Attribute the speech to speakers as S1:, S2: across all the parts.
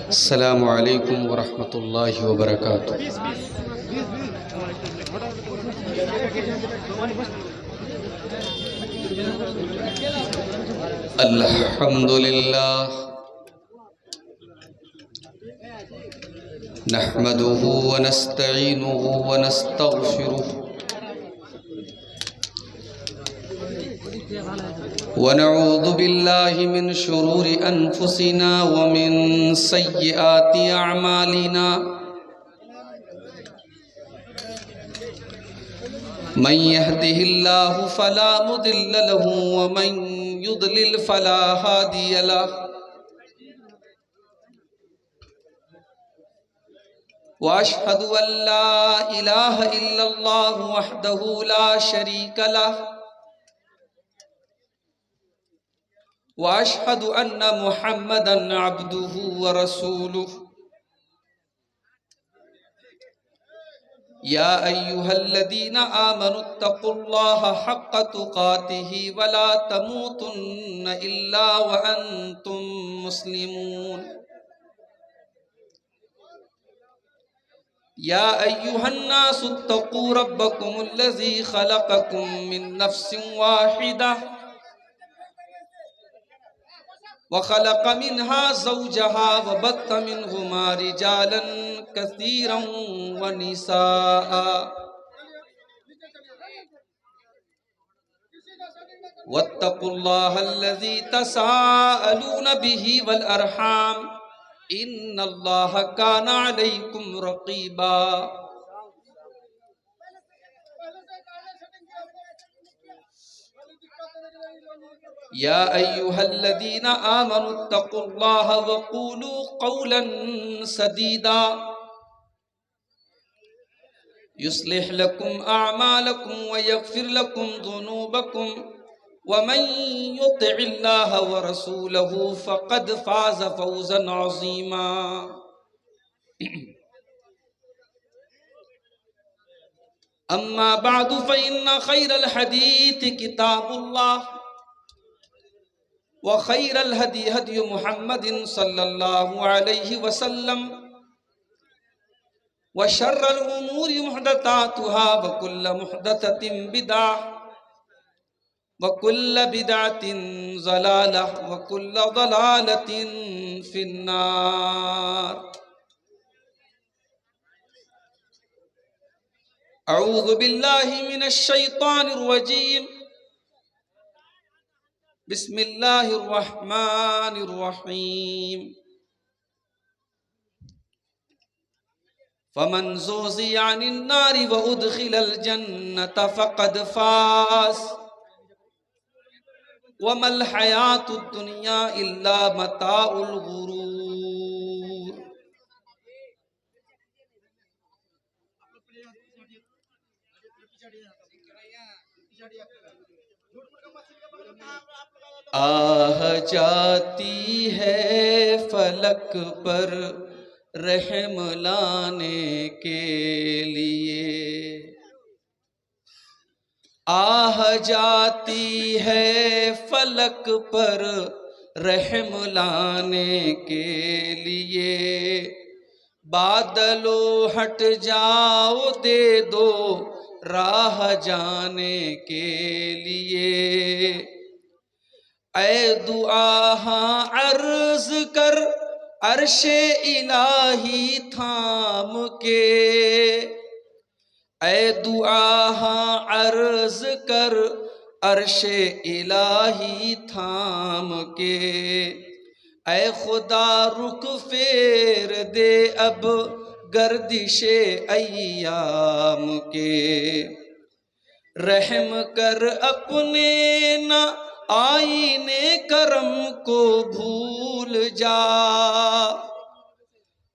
S1: السلام علیکم ورحمۃ اللہ وبرکاتہ۔ الحمد للہ نحمده ونستعینه ونستغفره ونعوذ بالله من شرور أنفسنا ومن سيئات أعمالنا من يهده الله فلا مضل له ومن يضلل فلا هادي له وأشهد أن لا إله إلا الله وحده لا شريك له وأشهد أن محمدًا عبده ورسوله يا أيها الذين آمنوا اتقوا الله حق تقاته ولا تموتن إلا وأنتم مسلمون يا أيها الناس اتقوا ربكم الذي خلقكم من نفس واحدة وخلق منها زوجها وبث منهما رجالا كثيرا ونساء واتقوا الله الذي تساءلون به والأرحام إن الله كان عليكم رقيبا يا أيها الذين آمنوا اتقوا الله وقولوا قولا سديدا يصلح لكم أعمالكم ويغفر لكم ذنوبكم ومن يطع الله ورسوله فقد فاز فوزا عظيما أما بعد فإن خير الحديث كتاب الله وخير الهدي هدي محمد صلى الله عليه وسلم وشر الأمور محدثاتها وكل محدثة بدعة وكل بدعة ضلالة وكل ضلالة في النار أعوذ بالله من الشيطان الرجيم بسم اللہ الرحمن الرحیم فمن زحزح عن النار وادخل الجنة فقد فاز وما الحیاة الدنیا الا متاع الغرور۔ آہ جاتی ہے فلک پر رحم لانے کے لیے، آہ جاتی ہے فلک پر رحم لانے کے لیے، بادلو ہٹ جاؤ دے دو راہ جانے کے لیے، اے دعا ہاں عرض کر عرش الہی تھام کے، اے دعا ہاں عرض کر عرش الہی تھام کے، اے خدا رخ پھیر دے اب گردش ایام کے، رحم کر اپنے نہ آئینے کرم کو بھول جا،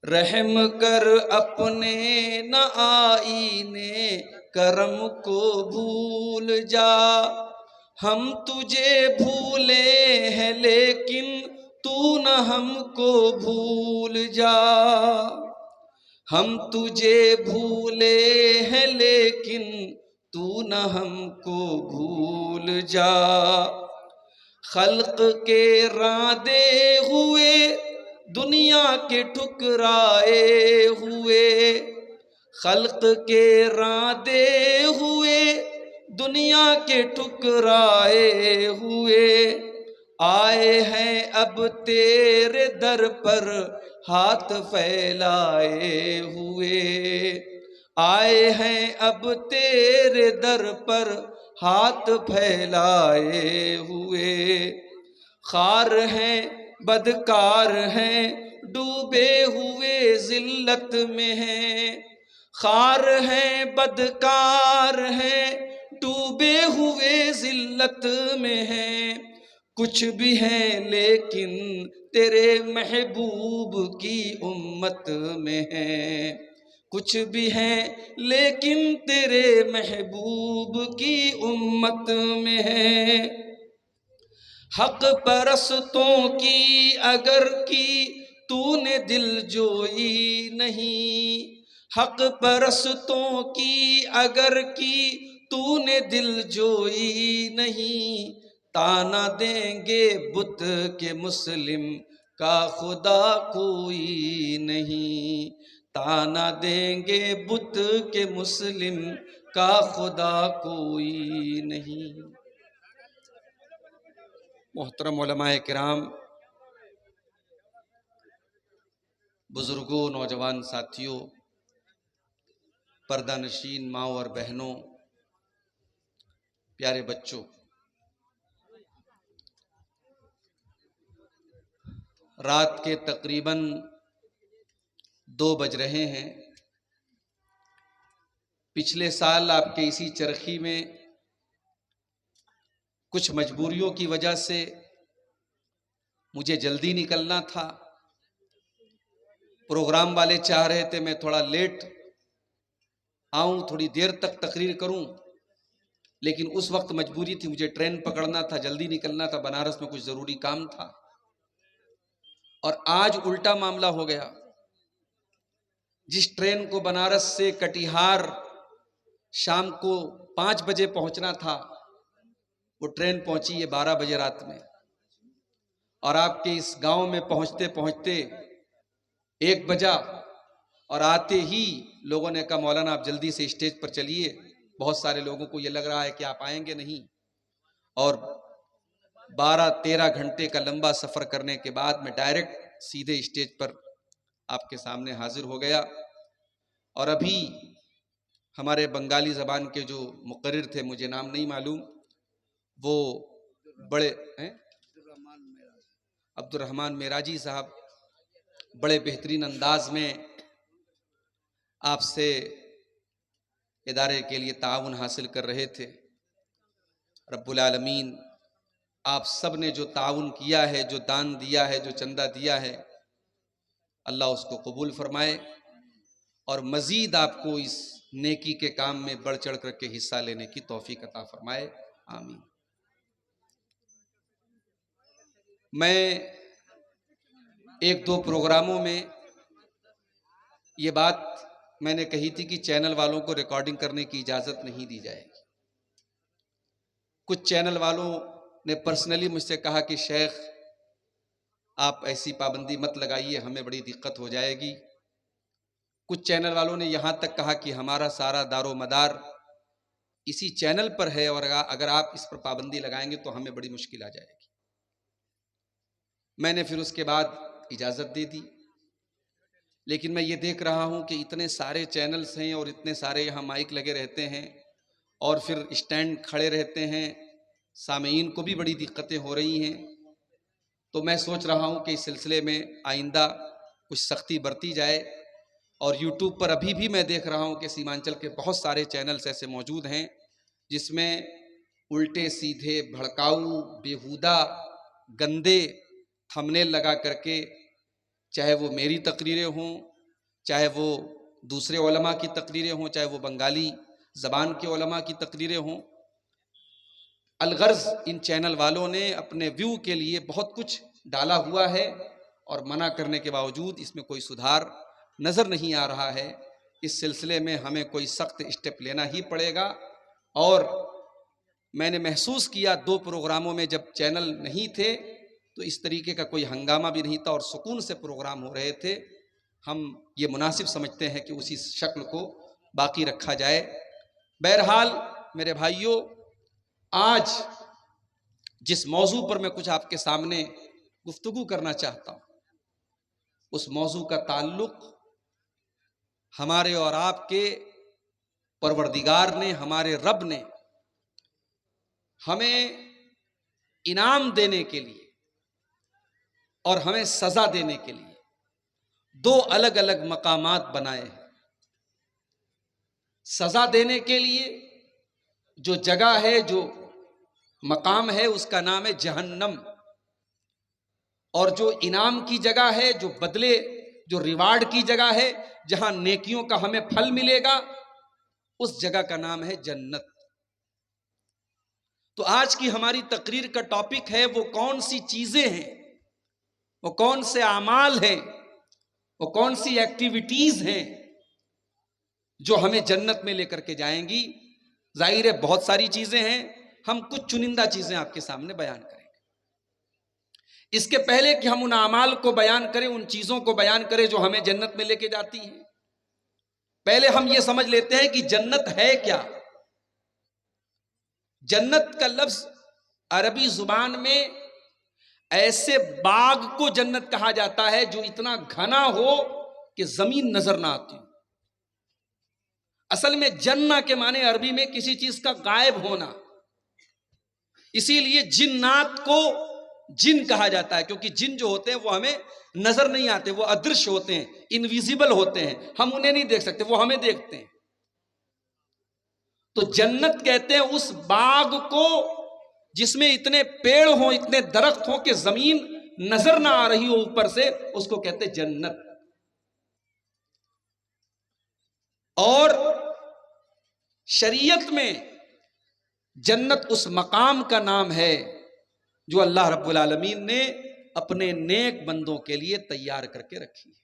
S1: رحم کر اپنے نہ آئینے کرم کو بھول جا، ہم تجھے بھولے ہیں لیکن تو نہ ہم کو بھول جا، ہم تجھے بھولے ہیں لیکن تو نہ ہم کو بھول جا، خلق کے راندے ہوئے دنیا کے ٹھکرائے ہوئے، خلق کے راندے ہوئے دنیا کے ٹکرائے ہوئے، آئے ہیں اب تیرے در پر ہاتھ پھیلائے ہوئے، آئے ہیں اب تیرے در پر ہاتھ پھیلائے ہوئے، خوار ہیں بدکار ہیں ڈوبے ہوئے ذلت میں ہیں، خوار ہیں بدکار ہیں ڈوبے ہوئے ذلت میں ہیں، کچھ بھی ہیں لیکن تیرے محبوب کی امت میں ہیں، کچھ بھی ہیں لیکن تیرے محبوب کی امت میں ہیں، حق پرستوں کی اگر کی تو نے دل جوئی نہیں، حق پرستوں کی اگر کی تو نے دل جوئی نہیں، تانا دیں گے بت کے مسلم کا خدا کوئی نہیں، تانا دیں گے بت کے مسلم کا خدا کوئی نہیں۔ محترم علماء کرام، بزرگوں، نوجوان ساتھیوں، پردہ نشین ماؤں اور بہنوں، پیارے بچوں، رات کے تقریباً 2 بج رہے ہیں۔ پچھلے سال آپ کے اسی چرخی میں کچھ مجبوریوں کی وجہ سے مجھے جلدی نکلنا تھا، پروگرام والے چاہ رہے تھے میں تھوڑا لیٹ آؤں، تھوڑی دیر تک تقریر کروں، لیکن اس وقت مجبوری تھی، مجھے ٹرین پکڑنا تھا، جلدی نکلنا تھا، بنارس میں کچھ ضروری کام تھا۔ اور آج الٹا معاملہ ہو گیا، جس ٹرین کو بنارس سے کٹیہار شام کو 5 بجے پہنچنا تھا، وہ ٹرین پہنچی ہے 12 بجے رات میں، اور آپ کے اس گاؤں میں پہنچتے پہنچتے 1 بجا، اور آتے ہی لوگوں نے کہا مولانا آپ جلدی سے اسٹیج پر چلیے، بہت سارے لوگوں کو یہ لگ رہا ہے کہ آپ آئیں گے نہیں، اور 12-13 گھنٹے کا لمبا سفر کرنے کے بعد میں ڈائریکٹ سیدھے اسٹیج پر آپ کے سامنے حاضر ہو گیا۔ اور ابھی ہمارے بنگالی زبان کے جو مقرر تھے، مجھے نام نہیں معلوم، وہ بڑے عبد الرحمن معراجی صاحب بڑے بہترین انداز میں آپ سے ادارے کے لیے تعاون حاصل کر رہے تھے۔ رب العالمین آپ سب نے جو تعاون کیا ہے، جو دان دیا ہے، جو چندہ دیا ہے، اللہ اس کو قبول فرمائے، اور مزید آپ کو اس نیکی کے کام میں بڑھ چڑھ کر کے حصہ لینے کی توفیق عطا فرمائے، آمین۔ میں 1-2 پروگراموں میں یہ بات میں نے کہی تھی کہ چینل والوں کو ریکارڈنگ کرنے کی اجازت نہیں دی جائے گی۔ کچھ چینل والوں نے پرسنلی مجھ سے کہا کہ شیخ آپ ایسی پابندی مت لگائیے، ہمیں بڑی دقت ہو جائے گی۔ کچھ چینل والوں نے یہاں تک کہا کہ ہمارا سارا دار و مدار اسی چینل پر ہے، اور اگر آپ اس پر پابندی لگائیں گے تو ہمیں بڑی مشکل آ جائے گی۔ میں نے پھر اس کے بعد اجازت دے دی، لیکن میں یہ دیکھ رہا ہوں کہ اتنے سارے چینلز ہیں اور اتنے سارے یہاں مائک لگے رہتے ہیں، اور پھر اسٹینڈ کھڑے رہتے ہیں، سامعین کو بھی بڑی دقتیں ہو رہی ہیں۔ تو میں سوچ رہا ہوں کہ اس سلسلے میں آئندہ کچھ سختی برتی جائے، اور یوٹیوب پر ابھی بھی میں دیکھ رہا ہوں کہ سیمانچل کے بہت سارے چینلز ایسے موجود ہیں جس میں الٹے سیدھے بھڑکاؤ بیہودہ گندے تھمبنیل لگا کر کے، چاہے وہ میری تقریریں ہوں، چاہے وہ دوسرے علماء کی تقریریں ہوں، چاہے وہ بنگالی زبان کے علماء کی تقریریں ہوں، الغرض ان چینل والوں نے اپنے ویو کے لیے بہت کچھ ڈالا ہوا ہے، اور منع کرنے کے باوجود اس میں کوئی سدھار نظر نہیں آ رہا ہے۔ اس سلسلے میں ہمیں کوئی سخت اسٹیپ لینا ہی پڑے گا، اور میں نے محسوس کیا 2 پروگراموں میں جب چینل نہیں تھے تو اس طریقے کا کوئی ہنگامہ بھی نہیں تھا اور سکون سے پروگرام ہو رہے تھے. ہم یہ مناسب سمجھتے ہیں کہ اسی شکل کو باقی رکھا جائے. بہرحال میرے بھائیوں، آج جس موضوع پر میں کچھ آپ کے سامنے گفتگو کرنا چاہتا ہوں، اس موضوع کا تعلق ہمارے اور آپ کے پروردگار نے، ہمارے رب نے ہمیں انعام دینے کے لیے اور ہمیں سزا دینے کے لیے 2 الگ الگ مقامات بنائے ہیں. سزا دینے کے لیے جو جگہ ہے، جو مقام ہے، اس کا نام ہے جہنم، اور جو انعام کی جگہ ہے، جو بدلے، جو ریوارڈ کی جگہ ہے، جہاں نیکیوں کا ہمیں پھل ملے گا، اس جگہ کا نام ہے جنت. تو آج کی ہماری تقریر کا ٹاپک ہے وہ کون سی چیزیں ہیں، وہ کون سے اعمال ہیں، وہ کون سی ایکٹیویٹیز ہیں جو ہمیں جنت میں لے کر کے جائیں گی. ظاہر ہے بہت ساری چیزیں ہیں، ہم کچھ چنندہ چیزیں آپ کے سامنے بیان کریں گے. اس کے پہلے کہ ہم ان اعمال کو بیان کریں، ان چیزوں کو بیان کریں جو ہمیں جنت میں لے کے جاتی ہیں، پہلے ہم یہ سمجھ لیتے ہیں کہ جنت ہے کیا. جنت کا لفظ عربی زبان میں ایسے باغ کو جنت کہا جاتا ہے جو اتنا گھنا ہو کہ زمین نظر نہ آتی. اصل میں جنہ کے معنی عربی میں کسی چیز کا غائب ہونا، اسی لیے جنات کو جن کہا جاتا ہے، کیونکہ جن جو ہوتے ہیں وہ ہمیں نظر نہیں آتے، وہ ادرش ہوتے ہیں، انویزیبل ہوتے ہیں، ہم انہیں نہیں دیکھ سکتے، وہ ہمیں دیکھتے ہیں. تو جنت کہتے ہیں اس باغ کو جس میں اتنے پیڑ ہوں، اتنے درخت ہوں کہ زمین نظر نہ آ رہی ہو اوپر سے، اس کو کہتے ہیں جنت. اور شریعت میں جنت اس مقام کا نام ہے جو اللہ رب العالمین نے اپنے نیک بندوں کے لیے تیار کر کے رکھی ہے.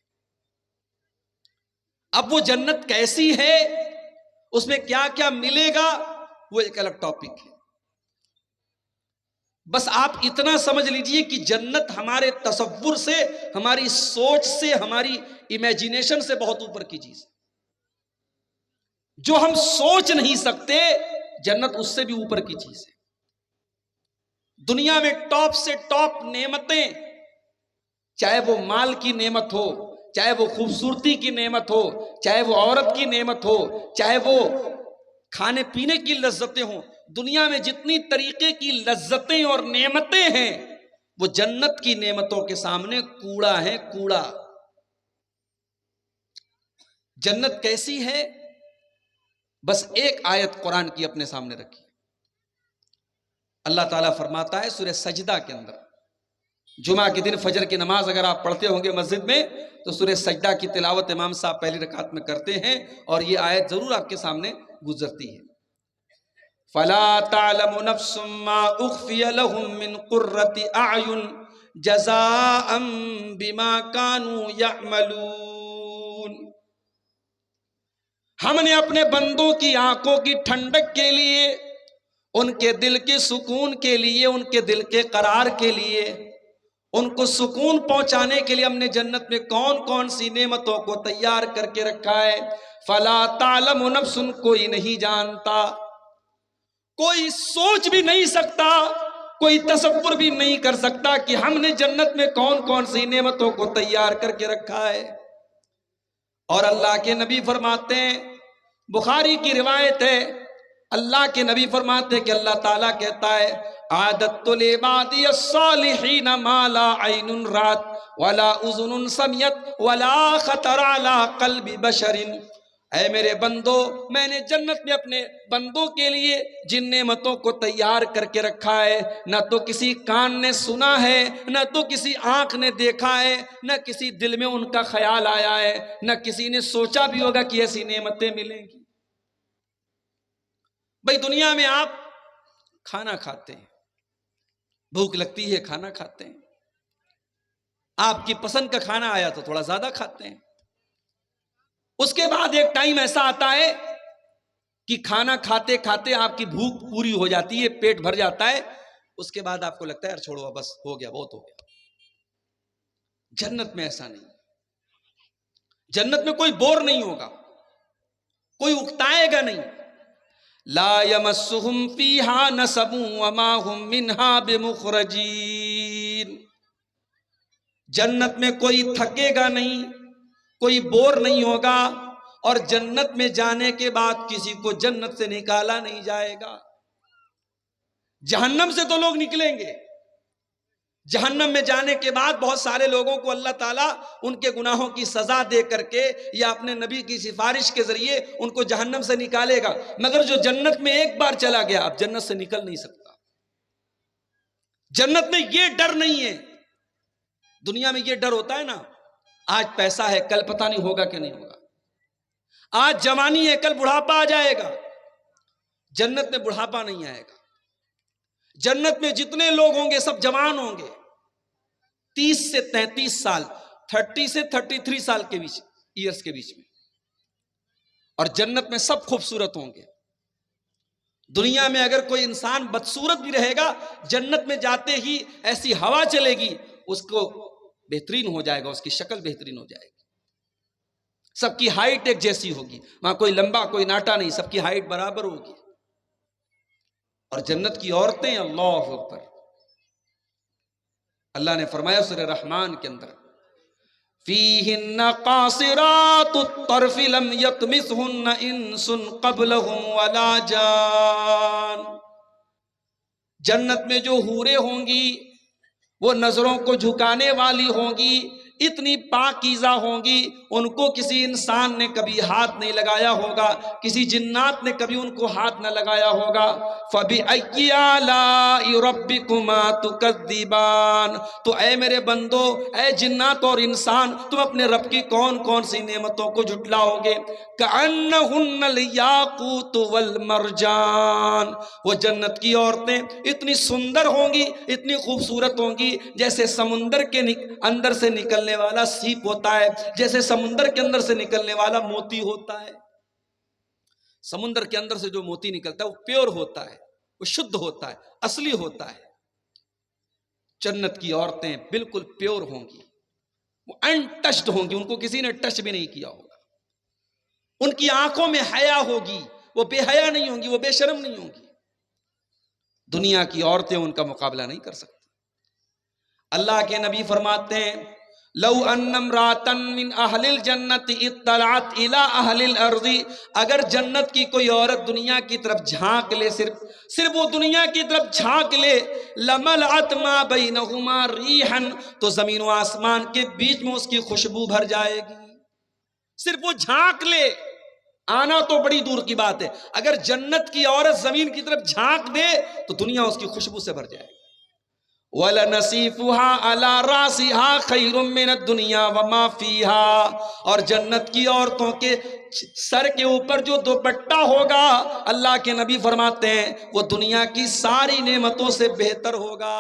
S1: اب وہ جنت کیسی ہے، اس میں کیا کیا ملے گا، وہ ایک الگ ٹاپک ہے. بس آپ اتنا سمجھ لیجئے کہ جنت ہمارے تصور سے، ہماری سوچ سے، ہماری امیجینیشن سے بہت اوپر کی چیز ہے. جو ہم سوچ نہیں سکتے، جنت اس سے بھی اوپر کی چیز ہے. دنیا میں ٹاپ سے ٹاپ نعمتیں، چاہے وہ مال کی نعمت ہو، چاہے وہ خوبصورتی کی نعمت ہو، چاہے وہ عورت کی نعمت ہو، چاہے وہ کھانے پینے کی لذتیں ہوں، دنیا میں جتنی طریقے کی لذتیں اور نعمتیں ہیں وہ جنت کی نعمتوں کے سامنے کوڑا ہے، کوڑا. جنت کیسی ہے، بس ایک آیت قرآن کی اپنے سامنے رکھی. اللہ تعالیٰ فرماتا ہے سورہ سجدہ کے اندر، جمعہ کے دن فجر کی نماز اگر آپ پڑھتے ہوں گے مسجد میں تو سورہ سجدہ کی تلاوت امام صاحب پہلی رکعت میں کرتے ہیں، اور یہ آیت ضرور آپ کے سامنے گزرتی ہے. فَلَا تَعْلَمُ نَفْسٌ مَّا أُخْفِيَ لَهُم مِّن قُرَّةِ أَعْيُنٍ جَزَاءً بِمَا كَانُوا يَعْمَلُونَ. ہم نے اپنے بندوں کی آنکھوں کی ٹھنڈک کے لیے، ان کے دل کے سکون کے لیے، ان کے دل کے قرار کے لیے، ان کو سکون پہنچانے کے لیے ہم نے جنت میں کون کون سی نعمتوں کو تیار کر کے رکھا ہے. فَلَا تَعْلَمُ نَفْسٌ، کوئی نہیں جانتا، کوئی سوچ بھی نہیں سکتا، کوئی تصور بھی نہیں کر سکتا کہ ہم نے جنت میں کون کون سی نعمتوں کو تیار کر کے رکھا ہے. اور اللہ کے نبی فرماتے ہیں، بخاری کی روایت ہے، اللہ کے نبی فرماتے ہیں کہ اللہ تعالیٰ کہتا ہے اعددت لعبادی الصالحین ما لا عین رات ولا اذن سمعت ولا خطر علی قلب بشر. اے میرے بندو، میں نے جنت میں اپنے بندوں کے لیے جن نعمتوں کو تیار کر کے رکھا ہے، نہ تو کسی کان نے سنا ہے، نہ تو کسی آنکھ نے دیکھا ہے، نہ کسی دل میں ان کا خیال آیا ہے، نہ کسی نے سوچا بھی ہوگا کہ ایسی نعمتیں ملیں گی. بھئی دنیا میں آپ کھانا کھاتے ہیں، بھوک لگتی ہے، کھانا کھاتے ہیں، آپ کی پسند کا کھانا آیا تو تھوڑا زیادہ کھاتے ہیں. اس کے بعد ایک ٹائم ایسا آتا ہے کہ کھانا کھاتے کھاتے آپ کی بھوک پوری ہو جاتی ہے، پیٹ بھر جاتا ہے، اس کے بعد آپ کو لگتا ہے یار چھوڑو بس ہو گیا، بہت ہو گیا۔ جنت میں ایسا نہیں، جنت میں کوئی بور نہیں ہوگا، کوئی اکتائے گا نہیں۔ لا یمسہم فیہا نصب وما ہم منہا بمخرجین، جنت میں کوئی تھکے گا نہیں، کوئی بور نہیں ہوگا، اور جنت میں جانے کے بعد کسی کو جنت سے نکالا نہیں جائے گا۔ جہنم سے تو لوگ نکلیں گے، جہنم میں جانے کے بعد بہت سارے لوگوں کو اللہ تعالیٰ ان کے گناہوں کی سزا دے کر کے یا اپنے نبی کی سفارش کے ذریعے ان کو جہنم سے نکالے گا، مگر جو جنت میں ایک بار چلا گیا اب جنت سے نکل نہیں سکتا۔ جنت میں یہ ڈر نہیں ہے، دنیا میں یہ ڈر ہوتا ہے نا، آج پیسہ ہے کل پتہ نہیں ہوگا کہ نہیں ہوگا، آج جوانی ہے کل بڑھاپا آ جائے گا۔ جنت میں بڑھاپا نہیں آئے گا، جنت میں جتنے لوگ ہوں گے سب جوان ہوں گے، 30 سے 33 سال، 30 سے 33 سال کے بیچ ایئرس کے بیچ میں، اور جنت میں سب خوبصورت ہوں گے۔ دنیا میں اگر کوئی انسان بدصورت بھی رہے گا، جنت میں جاتے ہی ایسی ہوا چلے گی اس کو بہترین ہو جائے گا، اس کی شکل بہترین ہو جائے گی، سب کی ہائٹ ایک جیسی ہوگی، وہاں کوئی لمبا کوئی ناٹا نہیں، سب کی ہائٹ برابر ہوگی۔ اور جنت کی عورتیں، اللہ اکبر، اللہ نے فرمایا سورہ رحمان کے اندر فیہن قاصرات الطرف لم یطمثہن انس قبلہم ولا جان، جنت میں جو حوریں ہوں گی وہ نظروں کو جھکانے والی ہوں گی، اتنی پاکیزہ ہوں گی، ان کو کسی انسان نے کبھی ہاتھ نہیں لگایا ہوگا، کسی جنات نے کبھی ان کو ہاتھ نہ لگایا ہوگا۔ فَبِأَيِّ آلَاءِ رَبِّكُمَا تُكَذِّبَانِ، تو اے میرے بندو، اے جنات اور انسان، تم اپنے رب کی کون کون سی نعمتوں کو جھٹلاؤ گے؟ كَأَنَّهُنَّ الْيَاقُوتُ وَالْمَرْجَانُ، وہ جنت کی عورتیں اتنی سندر ہوں گی، اتنی خوبصورت ہوں گی، جیسے سمندر کے اندر سے نکلنے والا سیپ ہوتا ہے، جیسے سمندر کے اندر سے نکلنے والا موتی ہوتا ہے۔ سمندر کے اندر سے جو موتی نکلتا ہے وہ پیور ہوتا ہے، وہ شدھ ہوتا ہے، اصلی ہوتا ہے۔ جنت کی عورتیں بالکل پیور ہوں گی، وہ انٹچڈ ہوں گی، ان کو کسی نے ٹچ بھی نہیں کیا ہوگا، ان کی آنکھوں میں حیا ہوگی، وہ بے حیا نہیں ہوں گی، وہ بے شرم نہیں ہوں گی۔ دنیا کی عورتیں ان کا مقابلہ نہیں کر سکتی۔ اللہ کے نبی فرماتے ہیں لو ان امرأة من اہل الجنت اطلعت الى اہل الارض، اگر جنت کی کوئی عورت دنیا کی طرف جھانک لے، صرف وہ دنیا کی طرف جھانک لے، لملأت ما بینہما ریحا، تو زمین و آسمان کے بیچ میں اس کی خوشبو بھر جائے گی۔ صرف وہ جھانک لے، آنا تو بڑی دور کی بات ہے، اگر جنت کی عورت زمین کی طرف جھانک دے تو دنیا اس کی خوشبو سے بھر جائے گی۔ وَلَنَصِيفُهَا عَلَى رَاسِهَا خَيْرٌ مِّنَ الدُّنْيَا وَمَا فِيهَا، اور جنت کی عورتوں کے سر کے اوپر جو دوپٹہ ہوگا، اللہ کے نبی فرماتے ہیں وہ دنیا کی ساری نعمتوں سے بہتر ہوگا۔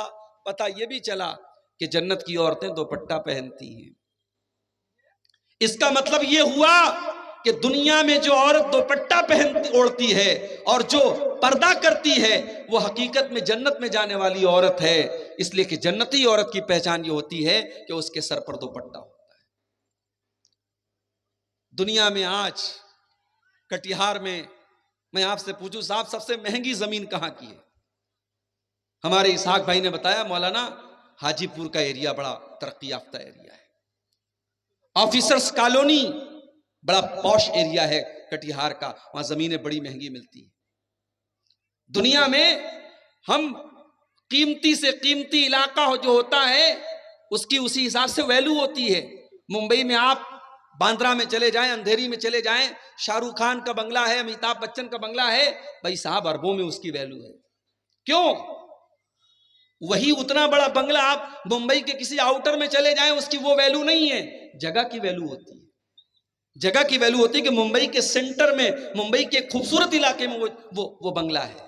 S1: پتہ یہ بھی چلا کہ جنت کی عورتیں دوپٹہ پہنتی ہیں، اس کا مطلب یہ ہوا کہ دنیا میں جو عورت دوپٹہ اوڑھتی ہے اور جو پردہ کرتی ہے وہ حقیقت میں جنت میں جانے والی عورت ہے، اس لیے کہ جنتی عورت کی پہچان یہ ہوتی ہے کہ اس کے سر پر دوپٹہ ہوتا ہے۔ دنیا میں آج کٹیہار میں آپ سے پوچھوں صاحب سب سے مہنگی زمین کہاں کی ہے؟ ہمارے اسحاق بھائی نے بتایا مولانا حاجی پور کا ایریا بڑا ترقی یافتہ ایریا ہے، آفیسرز کالونی بڑا پوش ایریا ہے کٹیہار کا، وہاں زمینیں بڑی مہنگی ملتی ہیں۔ دنیا میں ہم قیمتی سے قیمتی علاقہ جو ہوتا ہے اس کی اسی حساب سے ویلیو ہوتی ہے۔ ممبئی میں آپ باندرا میں چلے جائیں، اندھیری میں چلے جائیں، شاہ رخ خان کا بنگلہ ہے، امیتابھ بچن کا بنگلہ ہے، بھائی صاحب اربوں میں اس کی ویلیو ہے۔ کیوں؟ وہی اتنا بڑا بنگلہ آپ ممبئی کے کسی آؤٹر میں چلے جائیں اس کی وہ ویلیو نہیں ہے، جگہ کی ویلیو ہوتی ہے۔ جگہ کی ویلیو ہوتی ہے کہ ممبئی کے سینٹر میں، ممبئی کے خوبصورت علاقے میں وہ بنگلہ ہے۔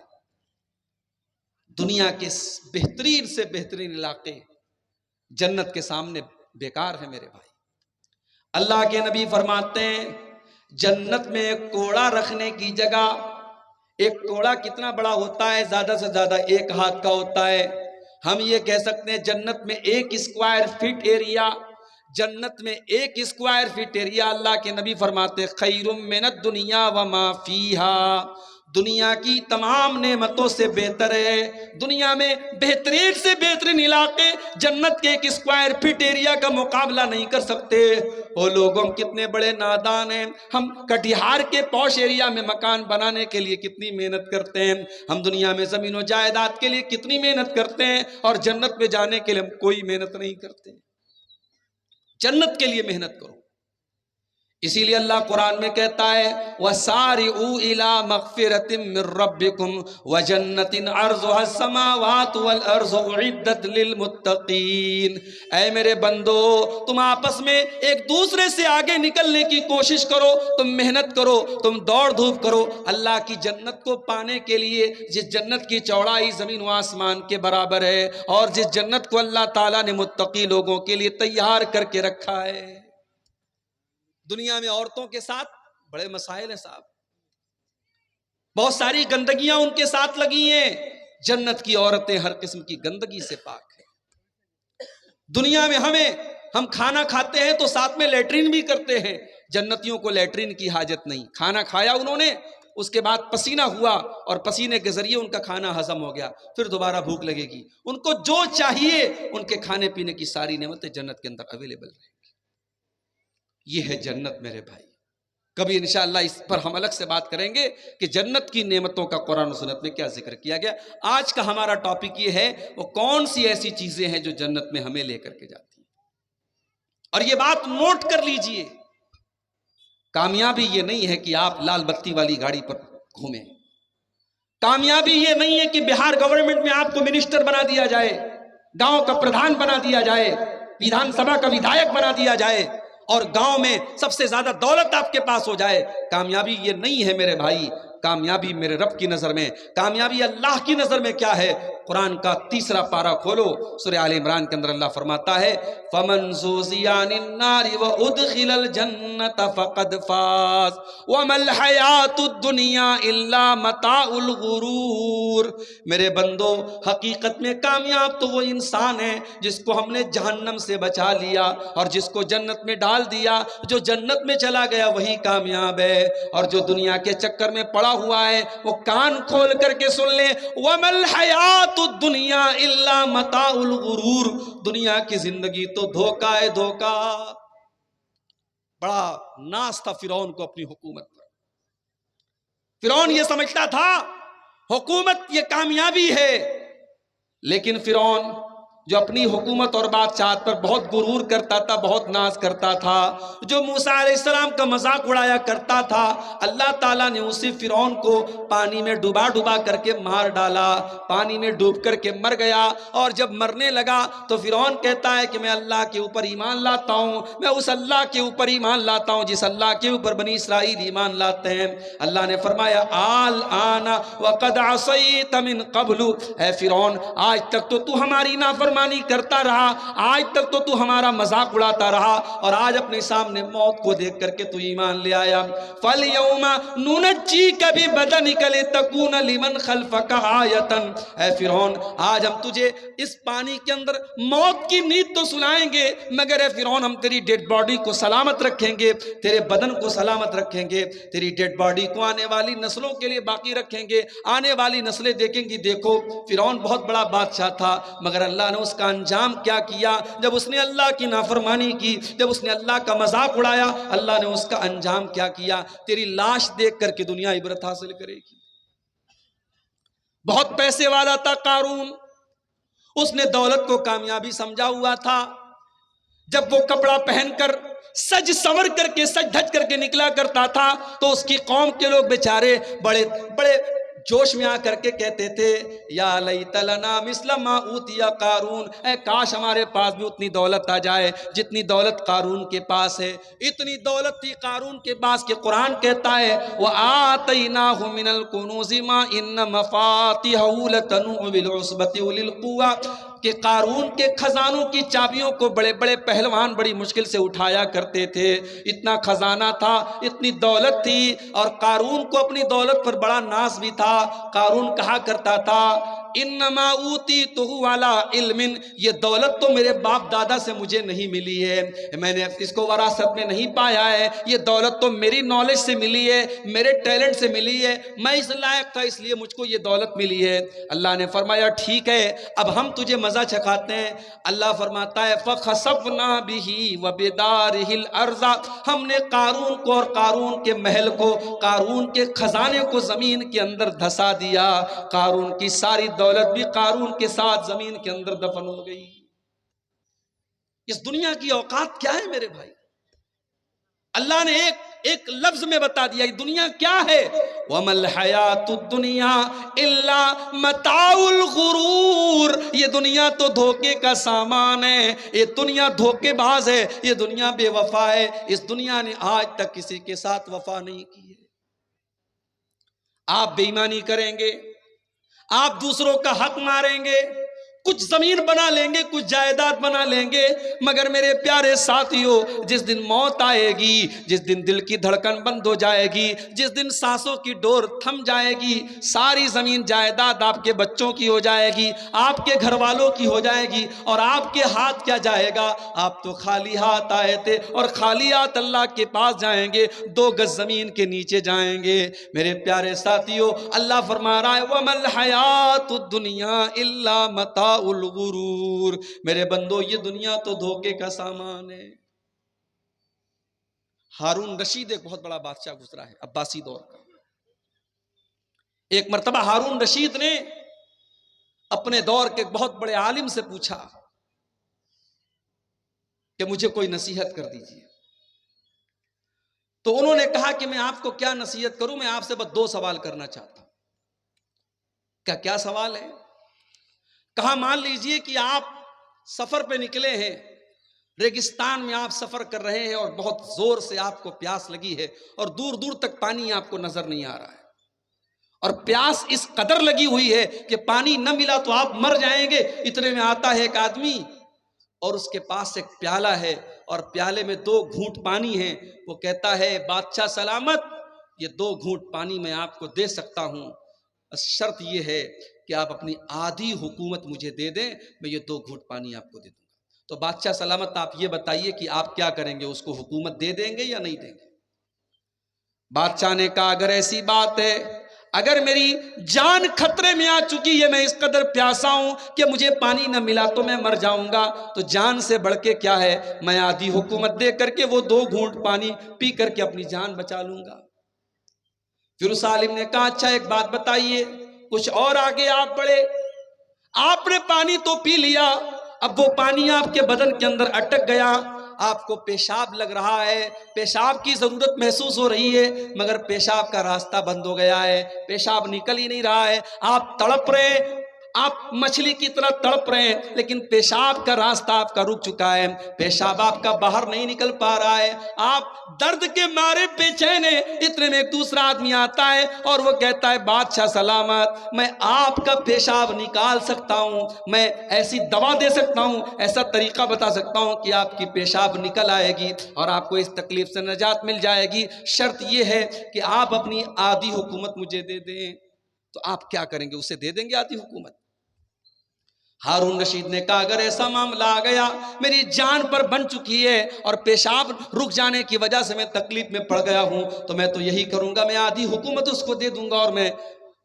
S1: دنیا کے بہترین سے بہترین علاقے جنت کے سامنے بیکار ہے میرے بھائی۔ اللہ کے نبی فرماتے ہیں جنت میں کوڑا رکھنے کی جگہ ایک ٹوڑا کتنا بڑا ہوتا ہے؟ زیادہ سے زیادہ 1 ہاتھ کا ہوتا ہے. ہم یہ کہہ سکتے ہیں جنت میں 1 اسکوائر فٹ ایریا، جنت میں 1 اسکوائر فٹ ایریا اللہ کے نبی فرماتے خیر من الدنیا وما فیہا، دنیا کی تمام نعمتوں سے بہتر ہے. دنیا میں بہترین سے بہترین علاقے جنت کے 1 اسکوائر فٹ ایریا کا مقابلہ نہیں کر سکتے. وہ لوگ ہم کتنے بڑے نادان ہیں، ہم کٹیہار کے پوش ایریا میں مکان بنانے کے لیے کتنی محنت کرتے ہیں، ہم دنیا میں زمین و جائیداد کے لیے کتنی محنت کرتے ہیں، اور جنت میں جانے کے لیے ہم کوئی محنت نہیں کرتے. جنت کے لیے محنت کرو. اسی لیے اللہ قرآن میں کہتا ہے وَسَارِعُوا إِلَىٰ مَغْفِرَةٍ مِّن رَّبِّكُمْ وَجَنَّةٍ عَرْضُهَا السَّمَاوَاتُ وَالْأَرْضُ أُعِدَّتْ لِلْمُتَّقِينَ. اے میرے بندو، تم آپس میں ایک دوسرے سے آگے نکلنے کی کوشش کرو، تم محنت کرو، تم دوڑ دھوپ کرو اللہ کی جنت کو پانے کے لیے، جس جنت کی چوڑائی زمین و آسمان کے برابر ہے، اور جس جنت کو اللہ تعالیٰ نے متقی لوگوں کے لیے تیار کر کے رکھا ہے. دنیا میں عورتوں کے ساتھ بڑے مسائل ہیں صاحب، بہت ساری گندگیاں ان کے ساتھ لگی ہیں. جنت کی عورتیں ہر قسم کی گندگی سے پاک ہیں. دنیا میں ہم کھانا کھاتے ہیں تو ساتھ میں لیٹرین بھی کرتے ہیں، جنتیوں کو لیٹرین کی حاجت نہیں. کھانا کھایا انہوں نے، اس کے بعد پسینہ ہوا اور پسینے کے ذریعے ان کا کھانا ہضم ہو گیا، پھر دوبارہ بھوک لگے گی. ان کو جو چاہیے ان کے کھانے پینے کی ساری نعمتیں جنت کے اندر اویلیبل رہیں گی. یہ ہے جنت میرے بھائی. کبھی انشاءاللہ اس پر ہم الگ سے بات کریں گے کہ جنت کی نعمتوں کا قرآن و سنت میں کیا ذکر کیا گیا. آج کا ہمارا ٹاپک یہ ہے وہ کون سی ایسی چیزیں ہیں جو جنت میں ہمیں لے کر کے جاتی ہیں. اور یہ بات نوٹ کر لیجئے، کامیابی یہ نہیں ہے کہ آپ لال بتی والی گاڑی پر گھومیں. کامیابی یہ نہیں ہے کہ بہار گورنمنٹ میں آپ کو منسٹر بنا دیا جائے، گاؤں کا پردھان بنا دیا جائے، ویدھان سبھا کا ودھایک بنا دیا جائے، اور گاؤں میں سب سے زیادہ دولت آپ کے پاس ہو جائے. کامیابی یہ نہیں ہے میرے بھائی. کامیابی میرے رب کی نظر میں، کامیابی اللہ کی نظر میں کیا ہے؟ قرآن کا 3 پارہ کھولو، سورہ آل عمران کے اندر اللہ فرماتا ہے فَمَنْ زُحْزِحَ عَنِ النَّارِ وَأُدْخِلَ الْجَنَّةَ فَقَدْ فَازَ وَمَا الْحَيَاةُ الدُّنْيَا إِلَّا مَتَاعُ الْغُرُورِ. میرے بندو، حقیقت میں کامیاب تو وہ انسان ہے جس کو ہم نے جہنم سے بچا لیا اور جس کو جنت میں ڈال دیا. جو جنت میں چلا گیا وہی کامیاب ہے. اور جو دنیا کے چکر میں پڑا ہوا ہے وہ کان کھول کر کے سن لیں وَمَا الْحَيَاةُ الدُّنْيَا إِلَّا مَتَاعُ الْغُرُورِ. دنیا کی زندگی تو دھوکہ ہے، دھوکہ. بڑا ناز تھا فرعون کو اپنی حکومت پر. فرعون یہ سمجھتا تھا حکومت یہ کامیابی ہے، لیکن فرعون جو اپنی حکومت اور بادشاہت پر بہت غرور کرتا تھا، بہت ناز کرتا تھا، جو موسیٰ علیہ السلام کا مذاق اڑایا کرتا تھا، اللہ تعالیٰ نے اسی فرعون کو پانی میں ڈوبا ڈوبا کر کے مار ڈالا. پانی میں ڈوب کر کے مر گیا. اور جب مرنے لگا تو فرعون کہتا ہے کہ میں اللہ کے اوپر ایمان لاتا ہوں، میں اس اللہ کے اوپر ایمان لاتا ہوں جس اللہ کے اوپر بنی اسرائیل ایمان لاتے ہیں. اللہ نے فرمایا الآن وقد عصیت من قبل. اے فرعون، آج تک تو ہماری نافرمانی کرتا رہا، آج تک تو ہمارا مذاق اڑاتا رہا، اور آج اپنے سامنے موت کو دیکھ کر کے تو ایمان لے آیا. فَالْيَوْمَ نُنَجِّيكَ بِبَدَنِكَ لِتَكُونَ لِمَنْ خَلْفَكَ آیَةً. اے فرعون، آج ہم تجھے اس پانی کے اندر موت کی نیند تو سنائیں گے، مگر اے فرعون ہم تیری ڈیڈ باڈی کو سلامت رکھیں گے، تیرے بدن کو سلامت رکھیں گے، تیری ڈیڈ باڈی کو آنے والی نسلوں کے لیے باقی رکھیں گے. آنے والی نسلیں دیکھیں گی دیکھو فرعون بہت بڑا بادشاہ تھا، مگر اللہ نے اس کا انجام کیا کیا؟ جب اس نے اللہ کی نافرمانی کی، جب اس نے اللہ کا مذاق اڑایا، اللہ نے اس کا انجام کیا کیا؟ تیری لاش دیکھ کر کے دنیا عبرت حاصل کرے گی. بہت پیسے والا تھا قارون، اس نے دولت کو کامیابی سمجھا ہوا تھا. جب وہ کپڑا پہن کر سج سور کر کے سج دھج کر کے نکلا کرتا تھا تو اس کی قوم کے لوگ بیچارے بڑے بڑے جوش میں آ کر کے کہتے تھے یا لیت لنا مثل ما اوتی قارون. اے کاش ہمارے پاس بھی اتنی دولت آ جائے جتنی دولت قارون کے پاس ہے. اتنی دولت تھی قارون کے پاس کہ قرآن کہتا ہے وَآتَيْنَاهُ مِنَ الْكُنُوزِ مَا إِنَّ مَفَاتِحَهُ لَتَنُوءُ بِالْعُصْبَةِ أُولِي الْقُوَّةِ. کہ قارون کے خزانوں کی چابیوں کو بڑے بڑے پہلوان بڑی مشکل سے اٹھایا کرتے تھے. اتنا خزانہ تھا, اتنی دولت تھی, اور قارون کو اپنی دولت پر بڑا ناز بھی تھا. قارون کہا کرتا تھا انما اوتیتہ علی علم, یہ دولت تو میرے باپ دادا سے مجھے نہیں ملی ہے, میں نے اس کو وراثت میں نہیں پایا ہے, یہ دولت تو میری نالج سے ملی ہے, میرے ٹیلنٹ سے ملی ہے, میں اس لائق تھا اس لیے مجھ کو یہ دولت ملی ہے. اللہ نے فرمایا ٹھیک ہے, اب ہم تجھے مزہ چکھاتے ہیں. اللہ فرماتا ہے فخسفنا بہ وبدارہ الارض, ہم نے قارون کو اور قارون کے محل کو, قارون کے خزانے کو زمین کے اندر دھسا دیا. قارون کی ساری دولت بھی قارون کے ساتھ زمین کے اندر دفن ہو گئی. اس دنیا کی اوقات کیا ہے میرے بھائی؟ اللہ نے ایک لفظ میں بتا دیا یہ دنیا کیا ہے. وَمَا الْحَيَاةُ الدُّنْيَا إِلَّا مَتَاعُ الْغُرُورِ, یہ دنیا تو دھوکے کا سامان ہے, یہ دنیا دھوکے باز ہے, یہ دنیا بے وفا ہے. اس دنیا نے آج تک کسی کے ساتھ وفا نہیں کی ہے. آپ بے ایمانی کریں گے, آپ دوسروں کا حق ماریں گے, کچھ زمین بنا لیں گے, کچھ جائیداد بنا لیں گے, مگر میرے پیارے ساتھیوں جس دن موت آئے گی, جس دن دل کی دھڑکن بند ہو جائے گی, جس دن سانسوں کی ڈور تھم جائے گی, ساری زمین جائیداد آپ کے بچوں کی ہو جائے گی, آپ کے گھر والوں کی ہو جائے گی, اور آپ کے ہاتھ کیا جائے گا؟ آپ تو خالی ہاتھ آئے تھے اور خالی ہاتھ اللہ کے پاس جائیں گے, 2 گز زمین کے نیچے جائیں گے. میرے پیارے ساتھیوں اللہ فرما رہا ہے وَمَا الْحَيَاةُ الدُّنْيَا إِلَّا مَتَاعُ الغرور, میرے بندو یہ دنیا تو دھوکے کا سامان ہے. ہارون رشید ایک بہت بڑا بادشاہ گزرا ہے عباسی دور کا. ایک مرتبہ ہارون رشید نے اپنے دور کے بہت بڑے عالم سے پوچھا کہ مجھے کوئی نصیحت کر دیجیے. تو انہوں نے کہا کہ میں آپ کو کیا نصیحت کروں, میں آپ سے بس 2 سوال کرنا چاہتا ہوں. کیا سوال ہے؟ کہا مان لیجئے کہ آپ سفر پہ نکلے ہیں, ریگستان میں آپ سفر کر رہے ہیں اور بہت زور سے آپ کو پیاس لگی ہے, اور دور دور تک پانی آپ کو نظر نہیں آ رہا ہے, اور پیاس اس قدر لگی ہوئی ہے کہ پانی نہ ملا تو آپ مر جائیں گے. اتنے میں آتا ہے ایک آدمی اور اس کے پاس ایک پیالہ ہے, اور پیالے میں 2 گھونٹ پانی ہیں. وہ کہتا ہے بادشاہ سلامت, یہ 2 گھونٹ پانی میں آپ کو دے سکتا ہوں, شرط یہ ہے کہ آپ اپنی آدھی حکومت مجھے دے دیں, میں یہ 2 گھونٹ پانی آپ کو دے دوں گا. تو بادشاہ سلامت آپ یہ بتائیے کہ آپ کیا کریں گے, اس کو حکومت دے دیں گے یا نہیں دیں گے؟ بادشاہ نے کہا اگر ایسی بات ہے, اگر میری جان خطرے میں آ چکی ہے, میں اس قدر پیاسا ہوں کہ مجھے پانی نہ ملا تو میں مر جاؤں گا, تو جان سے بڑھ کے کیا ہے, میں آدھی حکومت دے کر کے وہ 2 گھونٹ پانی پی کر کے اپنی جان بچا لوں گا. پھر اس عالم نے کہا اچھا ایک بات بتائیے, کچھ اور آگے آپ بڑھے, آپ نے پانی تو پی لیا, اب وہ پانی آپ کے بدن کے اندر اٹک گیا, آپ کو پیشاب لگ رہا ہے, پیشاب کی ضرورت محسوس ہو رہی ہے, مگر پیشاب کا راستہ بند ہو گیا ہے, پیشاب نکل ہی نہیں رہا ہے, آپ تڑپ رہے, آپ مچھلی کی طرح تڑپ رہے ہیں, لیکن پیشاب کا راستہ آپ کا رک چکا ہے, پیشاب آپ کا باہر نہیں نکل پا رہا ہے, آپ درد کے مارے بے چین ہیں. اتنے میں ایک دوسرا آدمی آتا ہے اور وہ کہتا ہے بادشاہ سلامت, میں آپ کا پیشاب نکال سکتا ہوں, میں ایسی دوا دے سکتا ہوں, ایسا طریقہ بتا سکتا ہوں کہ آپ کی پیشاب نکل آئے گی اور آپ کو اس تکلیف سے نجات مل جائے گی. شرط یہ ہے کہ آپ اپنی آدھی حکومت مجھے دے دیں. تو آپ کیا کریں گے, اسے دے دیں گے آدھی حکومت؟ ہارون رشید نے کہا اگر ایسا معاملہ آ گیا, میری جان پر بن چکی ہے اور پیشاب رک جانے کی وجہ سے میں تکلیف میں پڑ گیا ہوں, تو میں تو یہی کروں گا, میں آدھی حکومت اس کو دے دوں گا اور میں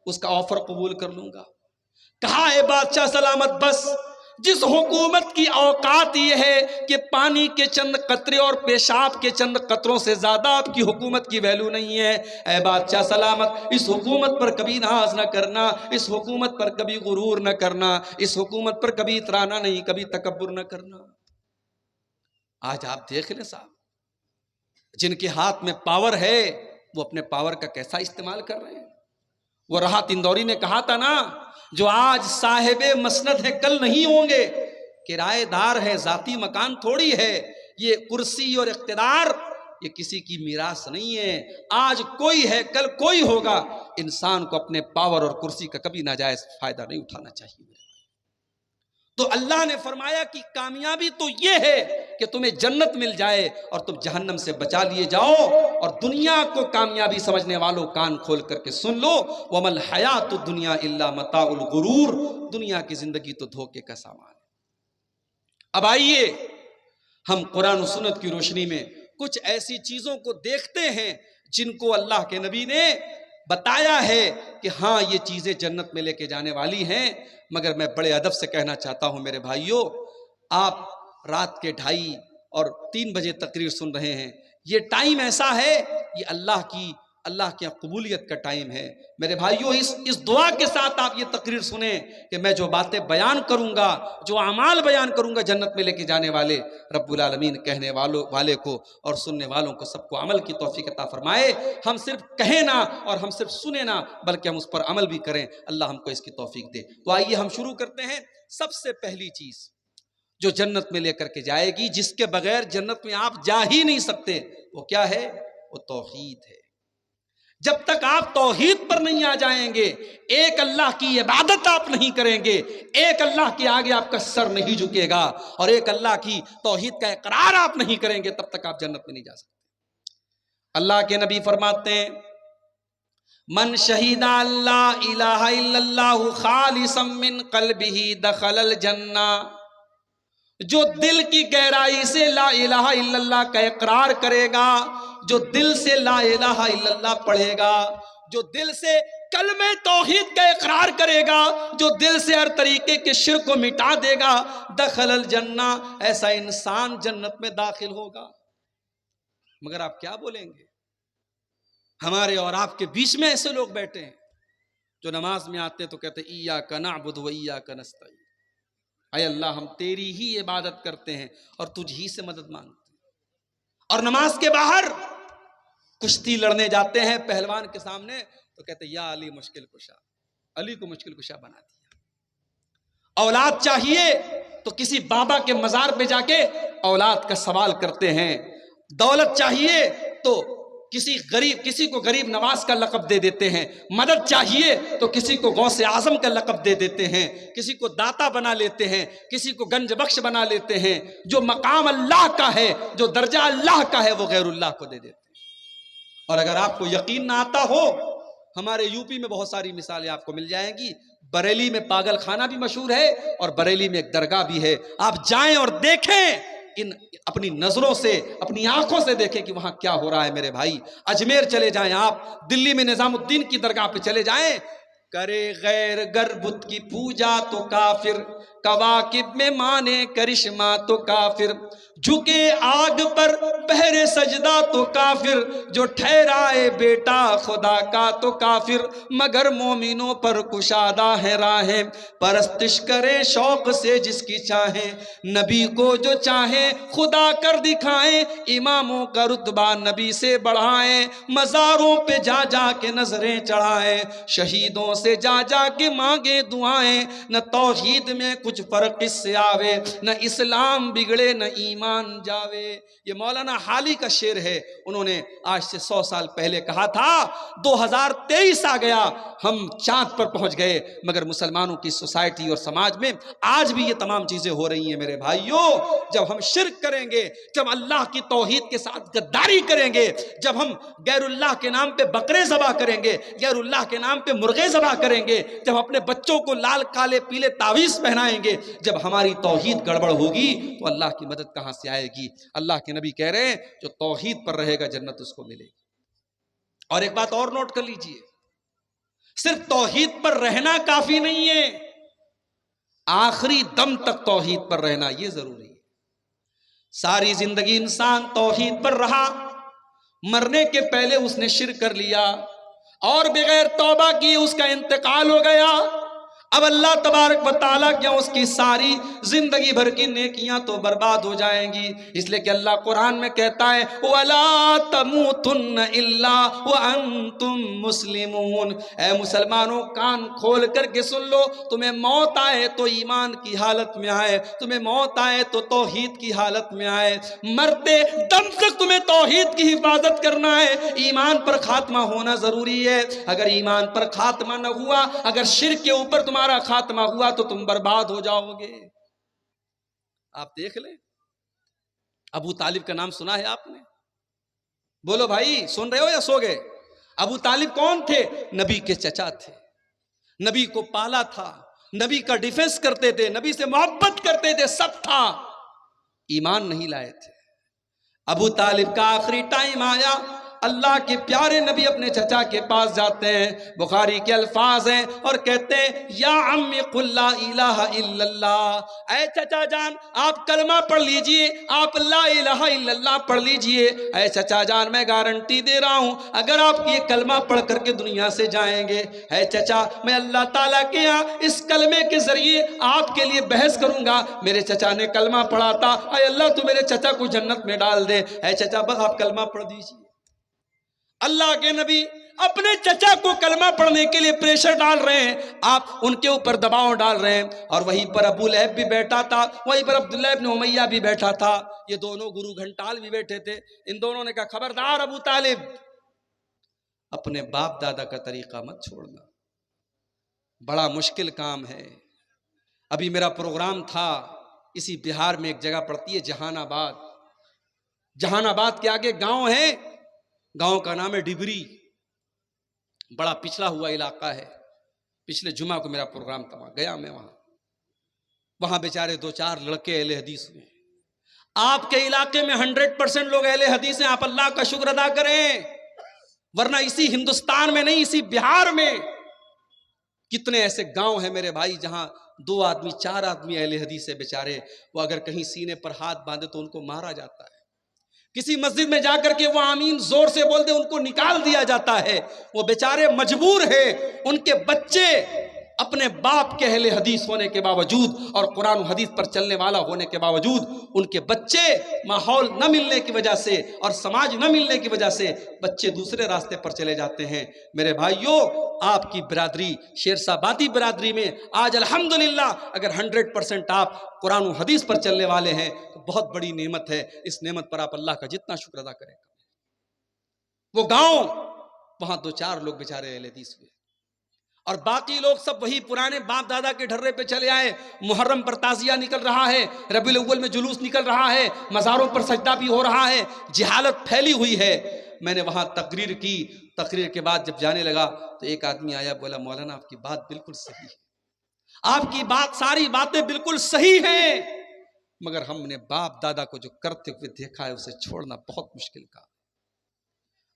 S1: اس کا آفر قبول کر لوں گا. کہا اے بادشاہ سلامت بس, جس حکومت کی اوقات یہ ہے کہ پانی کے چند قطرے اور پیشاب کے چند قطروں سے زیادہ آپ کی حکومت کی ویلیو نہیں ہے, اے بادشاہ سلامت اس حکومت پر کبھی ناز نہ کرنا, اس حکومت پر کبھی غرور نہ کرنا, اس حکومت پر کبھی اترانا نہیں, کبھی تکبر نہ کرنا. آج آپ دیکھ لیں صاحب, جن کے ہاتھ میں پاور ہے وہ اپنے پاور کا کیسا استعمال کر رہے ہیں. وہ راحت اندوری نے کہا تھا نا, جو آج صاحب مسند ہے کل نہیں ہوں گے, کرایہ دار ہے ذاتی مکان تھوڑی ہے, یہ کرسی اور اقتدار یہ کسی کی میراث نہیں ہے, آج کوئی ہے کل کوئی ہوگا. انسان کو اپنے پاور اور کرسی کا کبھی ناجائز فائدہ نہیں اٹھانا چاہیے. تو اللہ نے فرمایا کہ کامیابی تو یہ ہے کہ تمہیں جنت مل جائے اور تم جہنم سے بچا لیے جاؤ. اور دنیا کو کامیابی سمجھنے والوں کان کھول کر کے سن لو, وَمَا الْحَيَاةُ الدُّنْيَا إِلَّا مَتَاعُ الْغُرُورِ, دنیا کی زندگی تو دھوکے کا سامان ہے. اب آئیے ہم قرآن و سنت کی روشنی میں کچھ ایسی چیزوں کو دیکھتے ہیں جن کو اللہ کے نبی نے بتایا ہے کہ ہاں یہ چیزیں جنت میں لے کے جانے والی ہیں. مگر میں بڑے ادب سے کہنا چاہتا ہوں میرے بھائیوں, آپ رات کے 2:30 اور 3 بجے تقریر سن رہے ہیں. یہ ٹائم ایسا ہے, یہ اللہ کی قبولیت کا ٹائم ہے. میرے بھائیوں, اس دعا کے ساتھ آپ یہ تقریر سنیں کہ میں جو باتیں بیان کروں گا, جو اعمال بیان کروں گا جنت میں لے کے جانے والے, رب العالمین کہنے والے کو اور سننے والوں کو سب کو عمل کی توفیق عطا فرمائے. ہم صرف کہیں نہ اور ہم صرف سنیں نہ, بلکہ ہم اس پر عمل بھی کریں. اللہ ہم کو اس کی توفیق دے. تو آئیے ہم شروع کرتے ہیں. سب سے پہلی چیز جو جنت میں لے کر کے جائے گی, جس کے بغیر جنت میں آپ جا ہی نہیں سکتے, وہ کیا ہے؟ وہ توحید ہے. جب تک آپ توحید پر نہیں آ جائیں گے, ایک اللہ کی عبادت آپ نہیں کریں گے, ایک اللہ کے آگے آپ کا سر نہیں جھکے گا, اور ایک اللہ کی توحید کا اقرار آپ نہیں کریں گے, تب تک آپ جنت میں نہیں جا سکتے. اللہ کے نبی فرماتے ہیں, من شہید اللہ الہ الا اللہ خالصا من قلبہ دخل الجنہ, جو دل کی گہرائی سے لا الہ الا اللہ کا اقرار کرے گا, جو دل سے لا الہ الا اللہ پڑھے گا, جو دل سے کلمہ توحید کا اقرار کرے گا, جو دل سے ہر طریقے کے شرک کو مٹا دے گا, دخل الجنہ, ایسا انسان جنت میں داخل ہوگا. مگر آپ کیا بولیں گے؟ ہمارے اور آپ کے بیچ میں ایسے لوگ بیٹھے ہیں جو نماز میں آتے تو کہتے ہیں ایاک نعبد و ایاک نستعین, اے اللہ ہم تیری ہی عبادت کرتے ہیں اور تجھ ہی سے مدد مانگتے ہیں. اور نماز کے باہر کشتی لڑنے جاتے ہیں پہلوان کے سامنے تو کہتے ہیں یا علی مشکل کشا, علی کو مشکل کشا بنا دیا. اولاد چاہیے تو کسی بابا کے مزار پہ جا کے اولاد کا سوال کرتے ہیں. دولت چاہیے تو کسی کو غریب نواز کا لقب دے دیتے ہیں. مدد چاہیے تو کسی کو غوث اعظم کا لقب دے دیتے ہیں, کسی کو داتا بنا لیتے ہیں, کسی کو گنج بخش بنا لیتے ہیں. جو مقام اللہ کا ہے, جو درجہ اللہ کا ہے, وہ غیر اللہ کو دے دیتے ہیں. اور اگر آپ کو یقین نہ آتا ہو, ہمارے یو پی میں بہت ساری مثالیں آپ کو مل جائیں گی. بریلی میں پاگل خانہ بھی مشہور ہے اور بریلی میں ایک درگاہ بھی ہے. آپ جائیں اور دیکھیں, اپنی نظروں سے, اپنی آنکھوں سے دیکھیں کہ وہاں کیا ہو رہا ہے. میرے بھائی, اجمیر چلے جائیں, آپ دلی میں نظام الدین کی درگاہ پہ چلے جائیں, کرے غیر گر بت کی پوجا تو کافر, کواکب میں مانے کرشمہ تو کافر, جھکے آگ پر پہرے سجدہ تو کافر, جو ٹھہرائے بیٹا خدا کا تو کافر, مگر مومنوں پر کشادہ ہے راہیں, پرستش کرے شوق سے جس کی چاہیں, نبی کو جو چاہیں خدا کر دکھائیں, اماموں کا رتبہ نبی سے بڑھائیں, مزاروں پہ جا جا کے نظریں چڑھائیں, شہیدوں سے جا جا کے مانگے دعائیں, نہ توحید میں کچھ فرق اس سے آوے, نہ اسلام بگڑے نہ ایمان جاوے. یہ مولانا حالی کا شعر ہے. انہوں نے آج سے 100 سال پہلے کہا تھا 2023 آ گیا, ہم چاند پر پہنچ گئے, مگر مسلمانوں کی سوسائٹی اور سماج میں آج بھی یہ تمام چیزیں ہو رہی ہیں. میرے بھائیوں, جب ہم شرک کریں گے, جب اللہ کی توحید کے ساتھ غداری کریں گے, جب ہم غیر اللہ کے نام پہ بکرے ذبح کریں گے, غیر اللہ کے نام پہ مرغے ذبح کریں گے, جب اپنے بچوں کو لال کالے پیلے تعویذ پہنائیں گے, جب ہماری توحید گڑبڑ ہوگی تو اللہ کی مدد کہاں سے آئے گی؟ اللہ کے نبی کہہ رہے ہیں جو توحید پر رہے گا جنت اس کو ملے گی. اور ایک بات اور نوٹ کر لیجئے, صرف توحید پر رہنا کافی نہیں ہے, آخری دم تک توحید پر رہنا یہ ضروری ہے. ساری زندگی انسان توحید پر رہا, مرنے کے پہلے اس نے شرک کر لیا اور بغیر توبہ کی اس کا انتقال ہو گیا. اب اللہ تبارک و تعالیٰ کیا اس کی ساری زندگی بھر کی نیکیاں تو برباد ہو جائیں گی. اس لیے کہ اللہ قرآن میں کہتا ہے وَلَا تَمُوتُنَّ إِلَّا وَأَنْتُمْ مُسْلِمُونَ, اے مسلمانوں کان کھول کر کے سن لو, تمہیں موت آئے تو ایمان کی حالت میں آئے, تمہیں موت آئے تو توحید کی حالت میں آئے, مرتے دم تک تمہیں توحید کی حفاظت کرنا ہے, ایمان پر خاتمہ ہونا ضروری ہے. اگر ایمان پر خاتمہ نہ ہوا, اگر شرک کے اوپر تمہارا خاتمہ ہوا تو تم برباد ہو جاؤ گے. آپ دیکھ لیں، ابو طالب کا نام سنا ہے آپ نے؟ بولو بھائی، سن رہے ہو یا سو گئے؟ ابو طالب کون تھے؟ نبی کے چچا تھے، نبی کو پالا تھا، نبی کا ڈیفنس کرتے تھے، نبی سے محبت کرتے تھے، سب تھا، ایمان نہیں لائے تھے۔ ابو طالب کا آخری ٹائم آیا، اللہ کے پیارے نبی اپنے چچا کے پاس جاتے ہیں، بخاری کے الفاظ ہیں، اور کہتے ہیں یا عمی قل لا الہ الا اللہ، اے چچا جان آپ کلمہ پڑھ لیجئے، آپ لا الہ الا اللہ پڑھ لیجئے، اے چچا جان میں گارنٹی دے رہا ہوں اگر آپ یہ کلمہ پڑھ کر کے دنیا سے جائیں گے، اے چچا میں اللہ تعالیٰ کے ہاں اس کلمے کے ذریعے آپ کے لیے بحث کروں گا۔ میرے چچا نے کلمہ پڑھا تھا، اے اللہ تو میرے چچا کو جنت میں ڈال دے، اے چچا بس آپ کلمہ پڑھ دیجئے۔ اللہ کے نبی اپنے چچا کو کلمہ پڑھنے کے لیے پریشر ڈال رہے ہیں، آپ ان کے اوپر دباؤ ڈال رہے ہیں، اور وہیں پر ابو لہب بھی بیٹھا تھا، وہیں پر عبداللہ ابن امیہ بھی بیٹھا تھا، یہ دونوں گرو گھنٹال بھی بیٹھے تھے۔ ان دونوں نے کہا خبردار ابو طالب، اپنے باپ دادا کا طریقہ مت چھوڑنا، بڑا مشکل کام ہے۔ ابھی میرا پروگرام تھا، اسی بہار میں ایک جگہ پڑتی ہے جہان آباد، جہان آباد کے آگے گاؤں ہے، گاؤں کا نام ہے ڈبری، بڑا پچھڑا ہوا علاقہ ہے۔ پچھلے جمعہ کو میرا پروگرام تھا، گیا میں وہاں بیچارے دو چار لڑکے اہل حدیث ہوئے۔ آپ کے علاقے میں 100% لوگ اہل حدیث ہیں، آپ اللہ کا شکر ادا کریں، ورنہ اسی ہندوستان میں نہیں، اسی بہار میں کتنے ایسے گاؤں ہیں میرے بھائی جہاں 2 آدمی 4 آدمی اہل حدیث ہے بیچارے، وہ اگر کہیں سینے پر ہاتھ باندھے تو ان کو مارا جاتا ہے، کسی مسجد میں جا کر کے وہ آمین زور سے بول دے ان کو نکال دیا جاتا ہے، وہ بیچارے مجبور ہیں، ان کے بچے اپنے باپ کے اہل حدیث ہونے کے باوجود اور قرآن و حدیث پر چلنے والا ہونے کے باوجود ان کے بچے ماحول نہ ملنے کی وجہ سے اور سماج نہ ملنے کی وجہ سے بچے دوسرے راستے پر چلے جاتے ہیں۔ میرے بھائیوں، آپ کی برادری شیرشاہ آبادی برادری میں آج الحمدللہ اگر 100% آپ قرآن و حدیث پر چلنے والے ہیں تو بہت بڑی نعمت ہے، اس نعمت پر آپ اللہ کا جتنا شکر ادا کریں گا۔ وہ گاؤں، وہاں 2-4 لوگ بیچارے اہل حدیث ہوئے، اور باقی لوگ سب وہی پرانے باپ دادا کے ڈھرے پہ چلے آئے۔ محرم پر تعزیہ نکل رہا ہے، ربیع الاول میں جلوس نکل رہا ہے، مزاروں پر سجدہ بھی ہو رہا ہے، جہالت پھیلی ہوئی ہے۔ میں نے وہاں تقریر کی، تقریر کے بعد جب جانے لگا تو ایک آدمی آیا، بولا مولانا آپ کی بات بالکل صحیح ہے، آپ کی بات ساری باتیں بالکل صحیح ہیں، مگر ہم نے باپ دادا کو جو کرتے ہوئے دیکھا ہے اسے چھوڑنا بہت مشکل کام۔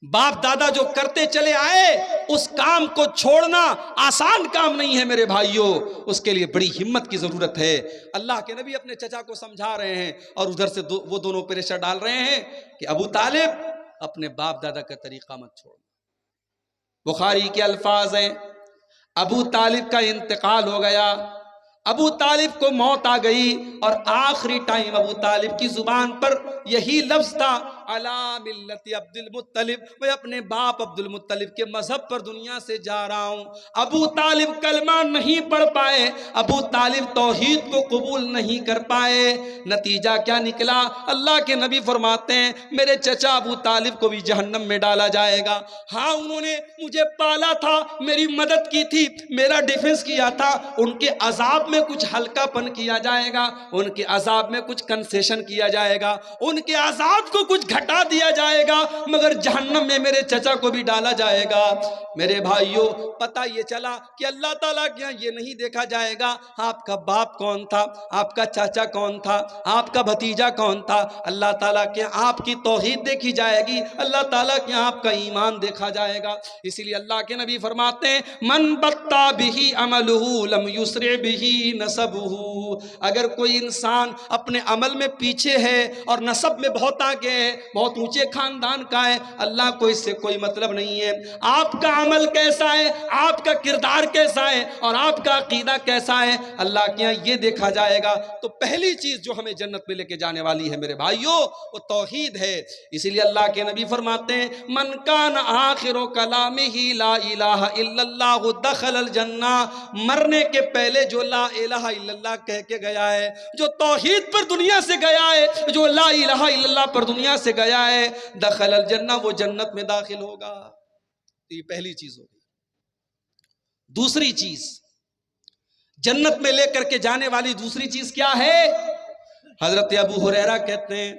S1: باپ دادا جو کرتے چلے آئے اس کام کو چھوڑنا آسان کام نہیں ہے میرے بھائیوں، اس کے لیے بڑی ہمت کی ضرورت ہے۔ اللہ کے نبی اپنے چچا کو سمجھا رہے ہیں اور ادھر سے وہ دونوں پریشر ڈال رہے ہیں کہ ابو طالب اپنے باپ دادا کا طریقہ مت چھوڑنا۔ بخاری کے الفاظ ہیں، ابو طالب کا انتقال ہو گیا، ابو طالب کو موت آ گئی، اور آخری ٹائم ابو طالب کی زبان پر یہی لفظ تھا، علی ملت عبد المطلب، میں اپنے باپ عبد المطلب کے مذہب پر دنیا سے جا رہا ہوں۔ ابو طالب کلمہ نہیں پڑھ پائے، ابو طالب توحید کو قبول نہیں کر پائے، نتیجہ کیا نکلا؟ اللہ کے نبی فرماتے ہیں میرے چچا ابو طالب کو بھی جہنم میں ڈالا جائے گا۔ ہاں انہوں نے مجھے پالا تھا، میری مدد کی تھی، میرا ڈیفنس کیا تھا، ان کے عذاب میں کچھ ہلکا پن کیا جائے گا، ان کے عذاب میں کچھ کنسیشن کیا جائے گا، ان کے عذاب کو کچھ گھٹا دیا جائے گا، مگر جہنم میں میرے چچا کو بھی ڈالا جائے گا۔ میرے بھائیوں، پتہ یہ چلا کہ اللہ تعالیٰ کے یہاں یہ نہیں دیکھا جائے گا آپ کا باپ کون تھا، آپ کا چاچا کون تھا، آپ کا بھتیجا کون تھا، اللہ تعالیٰ کے آپ کی توحید دیکھی جائے گی، اللہ تعالیٰ کے آپ کا ایمان دیکھا جائے گا۔ اسی لیے اللہ کے نبی فرماتے ہیں من بطا بہی عملہ لم یسرع بہی نسبہ، اگر کوئی انسان اپنے عمل میں پیچھے ہے اور نسب میں بہت آگے ہے، بہت اونچے خاندان کا ہے، اللہ کو اس سے کوئی مطلب نہیں ہے، آپ کا عمل کیسا ہے، آپ کا کردار کیسا ہے اور آپ کا عقیدہ کیسا ہے، اللہ کے یہاں یہ دیکھا جائے گا۔ تو پہلی چیز جو ہمیں جنت میں لے کے جانے والی ہے میرے بھائیوں وہ توحید ہے۔ اسی لیے اللہ کے نبی فرماتے ہیں من کان آخر کلامہ لا الہ الا اللہ دخل الجنہ، مرنے کے پہلے جو لا الہ الا اللہ کہہ کے گیا ہے، جو توحید پر دنیا سے گیا ہے، جو لا الہ الا اللہ پر دنیا سے گیا ہے، دخل الجنہ، وہ جنت میں داخل ہوگا۔ یہ پہلی چیز ہوگی۔ دوسری چیز جنت میں لے کر کے جانے والی دوسری چیز کیا ہے؟ حضرت ابو ہریرہ کہتے ہیں،